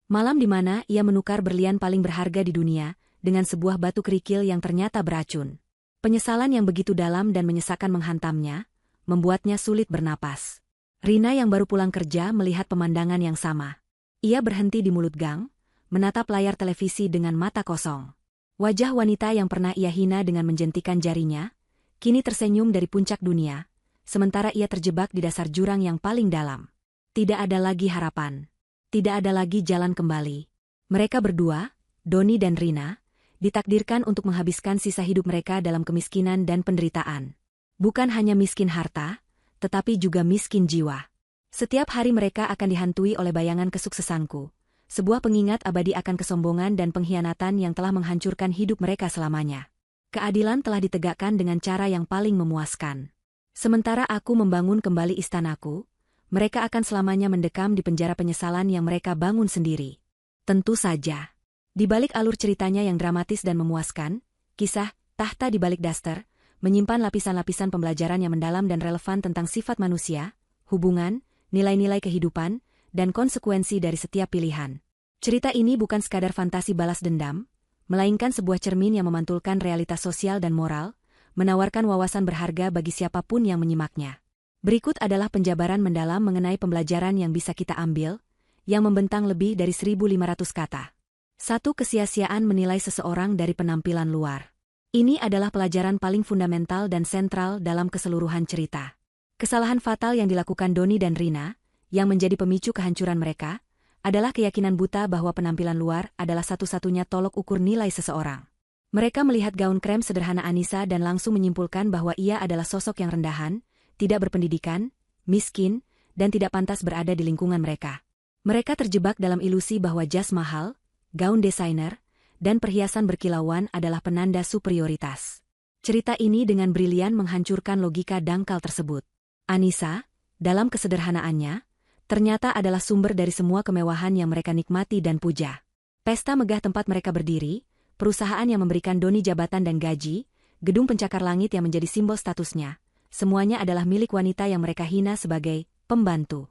Malam di mana ia menukar berlian paling berharga di dunia, dengan sebuah batu kerikil yang ternyata beracun. Penyesalan yang begitu dalam dan menyesakkan menghantamnya, membuatnya sulit bernapas. Rina yang baru pulang kerja melihat pemandangan yang sama. Ia berhenti di mulut gang, menatap layar televisi dengan mata kosong. Wajah wanita yang pernah ia hina dengan menjentikan jarinya, kini tersenyum dari puncak dunia, sementara ia terjebak di dasar jurang yang paling dalam. Tidak ada lagi harapan. Tidak ada lagi jalan kembali. Mereka berdua, Doni dan Rina, ditakdirkan untuk menghabiskan sisa hidup mereka dalam kemiskinan dan penderitaan. Bukan hanya miskin harta, tetapi juga miskin jiwa. Setiap hari mereka akan dihantui oleh bayangan kesuksesanku, sebuah pengingat abadi akan kesombongan dan pengkhianatan yang telah menghancurkan hidup mereka selamanya. Keadilan telah ditegakkan dengan cara yang paling memuaskan. Sementara aku membangun kembali istanaku, mereka akan selamanya mendekam di penjara penyesalan yang mereka bangun sendiri. Tentu saja. Di balik alur ceritanya yang dramatis dan memuaskan, kisah Tahta di Balik Daster menyimpan lapisan-lapisan pembelajaran yang mendalam dan relevan tentang sifat manusia, hubungan, nilai-nilai kehidupan, dan konsekuensi dari setiap pilihan. Cerita ini bukan sekadar fantasi balas dendam, melainkan sebuah cermin yang memantulkan realitas sosial dan moral, menawarkan wawasan berharga bagi siapapun yang menyimaknya. Berikut adalah penjabaran mendalam mengenai pembelajaran yang bisa kita ambil, yang membentang lebih dari 1.500 kata. 1. Kesia-siaan menilai seseorang dari penampilan luar. Ini adalah pelajaran paling fundamental dan sentral dalam keseluruhan cerita. Kesalahan fatal yang dilakukan Doni dan Rina, yang menjadi pemicu kehancuran mereka, adalah keyakinan buta bahwa penampilan luar adalah satu-satunya tolok ukur nilai seseorang. Mereka melihat gaun krem sederhana Anissa dan langsung menyimpulkan bahwa ia adalah sosok yang rendahan, tidak berpendidikan, miskin, dan tidak pantas berada di lingkungan mereka. Mereka terjebak dalam ilusi bahwa jas mahal, gaun desainer, dan perhiasan berkilauan adalah penanda superioritas. Cerita ini dengan brilian menghancurkan logika dangkal tersebut. Anissa, dalam kesederhanaannya, ternyata adalah sumber dari semua kemewahan yang mereka nikmati dan puja. Pesta megah tempat mereka berdiri, perusahaan yang memberikan doni jabatan dan gaji, gedung pencakar langit yang menjadi simbol statusnya, semuanya adalah milik wanita yang mereka hina sebagai pembantu.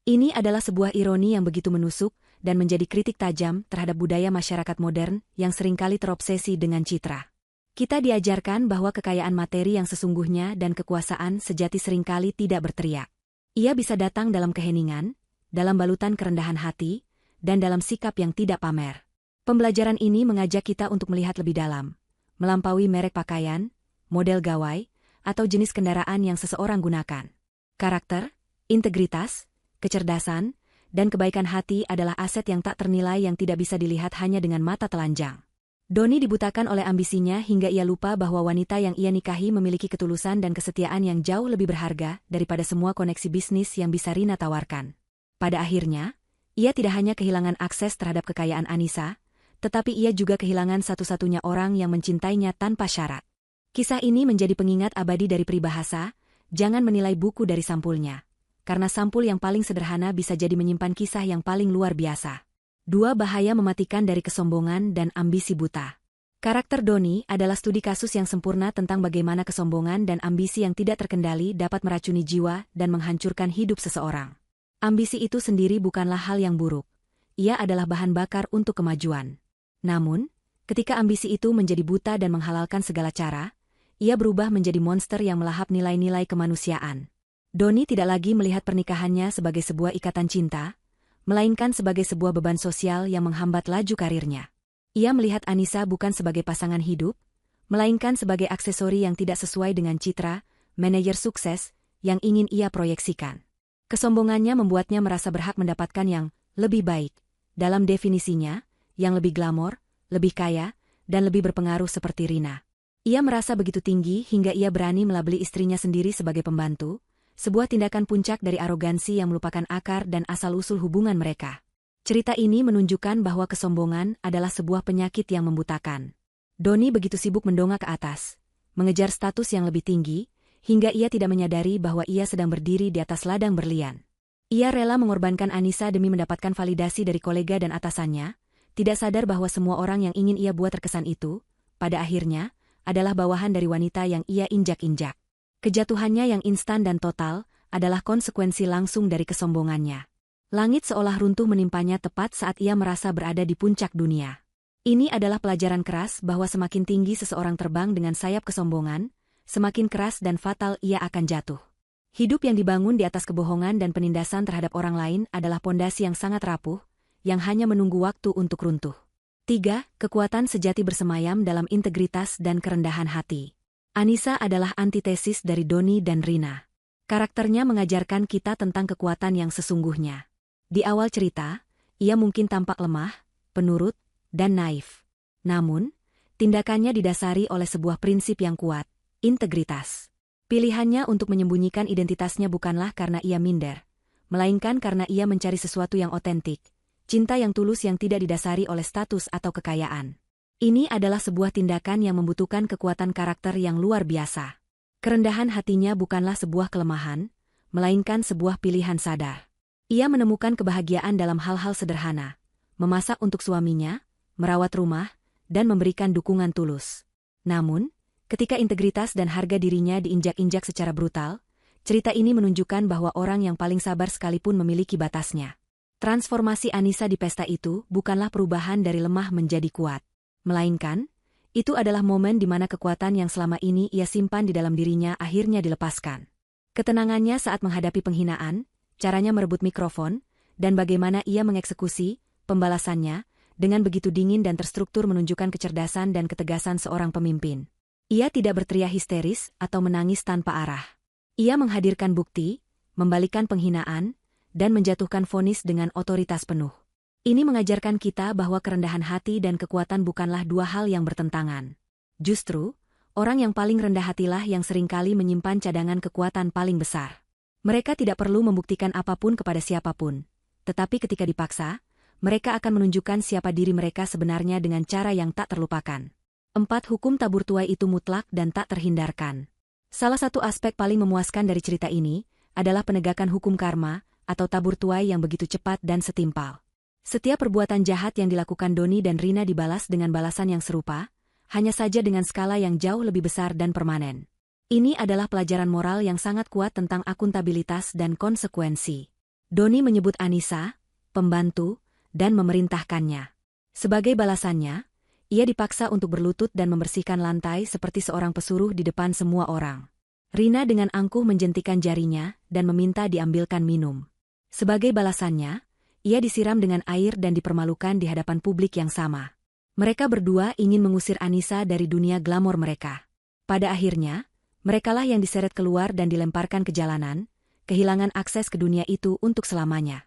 Ini adalah sebuah ironi yang begitu menusuk dan menjadi kritik tajam terhadap budaya masyarakat modern yang seringkali terobsesi dengan citra. Kita diajarkan bahwa kekayaan materi yang sesungguhnya dan kekuasaan sejati seringkali tidak berteriak. Ia bisa datang dalam keheningan, dalam balutan kerendahan hati, dan dalam sikap yang tidak pamer. Pembelajaran ini mengajak kita untuk melihat lebih dalam, melampaui merek pakaian, model gawai, atau jenis kendaraan yang seseorang gunakan. Karakter, integritas, kecerdasan, dan kebaikan hati adalah aset yang tak ternilai yang tidak bisa dilihat hanya dengan mata telanjang. Doni dibutakan oleh ambisinya hingga ia lupa bahwa wanita yang ia nikahi memiliki ketulusan dan kesetiaan yang jauh lebih berharga daripada semua koneksi bisnis yang bisa Rina tawarkan. Pada akhirnya, ia tidak hanya kehilangan akses terhadap kekayaan Anissa, tetapi ia juga kehilangan satu-satunya orang yang mencintainya tanpa syarat. Kisah ini menjadi pengingat abadi dari peribahasa, jangan menilai buku dari sampulnya. Karena sampul yang paling sederhana bisa jadi menyimpan kisah yang paling luar biasa. 2 bahaya mematikan dari kesombongan dan ambisi buta. Karakter Doni adalah studi kasus yang sempurna tentang bagaimana kesombongan dan ambisi yang tidak terkendali dapat meracuni jiwa dan menghancurkan hidup seseorang. Ambisi itu sendiri bukanlah hal yang buruk. Ia adalah bahan bakar untuk kemajuan. Namun, ketika ambisi itu menjadi buta dan menghalalkan segala cara, ia berubah menjadi monster yang melahap nilai-nilai kemanusiaan. Doni tidak lagi melihat pernikahannya sebagai sebuah ikatan cinta, melainkan sebagai sebuah beban sosial yang menghambat laju karirnya. Ia melihat Anissa bukan sebagai pasangan hidup, melainkan sebagai aksesori yang tidak sesuai dengan citra, manajer sukses, yang ingin ia proyeksikan. Kesombongannya membuatnya merasa berhak mendapatkan yang lebih baik, dalam definisinya, yang lebih glamor, lebih kaya, dan lebih berpengaruh seperti Rina. Ia merasa begitu tinggi hingga ia berani melabeli istrinya sendiri sebagai pembantu, sebuah tindakan puncak dari arogansi yang melupakan akar dan asal-usul hubungan mereka. Cerita ini menunjukkan bahwa kesombongan adalah sebuah penyakit yang membutakan. Doni begitu sibuk mendongak ke atas, mengejar status yang lebih tinggi, hingga ia tidak menyadari bahwa ia sedang berdiri di atas ladang berlian. Ia rela mengorbankan Anissa demi mendapatkan validasi dari kolega dan atasannya, tidak sadar bahwa semua orang yang ingin ia buat terkesan itu, pada akhirnya, adalah bawahan dari wanita yang ia injak-injak. Kejatuhannya yang instan dan total adalah konsekuensi langsung dari kesombongannya. Langit seolah runtuh menimpanya tepat saat ia merasa berada di puncak dunia. Ini adalah pelajaran keras bahwa semakin tinggi seseorang terbang dengan sayap kesombongan, semakin keras dan fatal ia akan jatuh. Hidup yang dibangun di atas kebohongan dan penindasan terhadap orang lain adalah pondasi yang sangat rapuh, yang hanya menunggu waktu untuk runtuh. 3. Kekuatan sejati bersemayam dalam integritas dan kerendahan hati. Anissa adalah antitesis dari Doni dan Rina. Karakternya mengajarkan kita tentang kekuatan yang sesungguhnya. Di awal cerita, ia mungkin tampak lemah, penurut, dan naif. Namun, tindakannya didasari oleh sebuah prinsip yang kuat, integritas. Pilihannya untuk menyembunyikan identitasnya bukanlah karena ia minder, melainkan karena ia mencari sesuatu yang otentik, cinta yang tulus yang tidak didasari oleh status atau kekayaan. Ini adalah sebuah tindakan yang membutuhkan kekuatan karakter yang luar biasa. Kerendahan hatinya bukanlah sebuah kelemahan, melainkan sebuah pilihan sadar. Ia menemukan kebahagiaan dalam hal-hal sederhana, memasak untuk suaminya, merawat rumah, dan memberikan dukungan tulus. Namun, ketika integritas dan harga dirinya diinjak-injak secara brutal, cerita ini menunjukkan bahwa orang yang paling sabar sekalipun memiliki batasnya. Transformasi Anissa di pesta itu bukanlah perubahan dari lemah menjadi kuat. Melainkan, itu adalah momen di mana kekuatan yang selama ini ia simpan di dalam dirinya akhirnya dilepaskan. Ketenangannya saat menghadapi penghinaan, caranya merebut mikrofon, dan bagaimana ia mengeksekusi pembalasannya, dengan begitu dingin dan terstruktur menunjukkan kecerdasan dan ketegasan seorang pemimpin. Ia tidak berteriak histeris atau menangis tanpa arah. Ia menghadirkan bukti, membalikkan penghinaan, dan menjatuhkan vonis dengan otoritas penuh. Ini mengajarkan kita bahwa kerendahan hati dan kekuatan bukanlah dua hal yang bertentangan. Justru, orang yang paling rendah hatilah yang seringkali menyimpan cadangan kekuatan paling besar. Mereka tidak perlu membuktikan apapun kepada siapapun, tetapi ketika dipaksa, mereka akan menunjukkan siapa diri mereka sebenarnya dengan cara yang tak terlupakan. 4. Hukum tabur tuai itu mutlak dan tak terhindarkan. Salah satu aspek paling memuaskan dari cerita ini adalah penegakan hukum karma atau tabur tuai yang begitu cepat dan setimpal. Setiap perbuatan jahat yang dilakukan Doni dan Rina dibalas dengan balasan yang serupa, hanya saja dengan skala yang jauh lebih besar dan permanen. Ini adalah pelajaran moral yang sangat kuat tentang akuntabilitas dan konsekuensi. Doni menyebut Anissa, pembantu, dan memerintahkannya. Sebagai balasannya, ia dipaksa untuk berlutut dan membersihkan lantai seperti seorang pesuruh di depan semua orang. Rina dengan angkuh menjentikan jarinya dan meminta diambilkan minum. Sebagai balasannya, ia disiram dengan air dan dipermalukan di hadapan publik yang sama. Mereka berdua ingin mengusir Anissa dari dunia glamor mereka. Pada akhirnya, merekalah yang diseret keluar dan dilemparkan ke jalanan, kehilangan akses ke dunia itu untuk selamanya.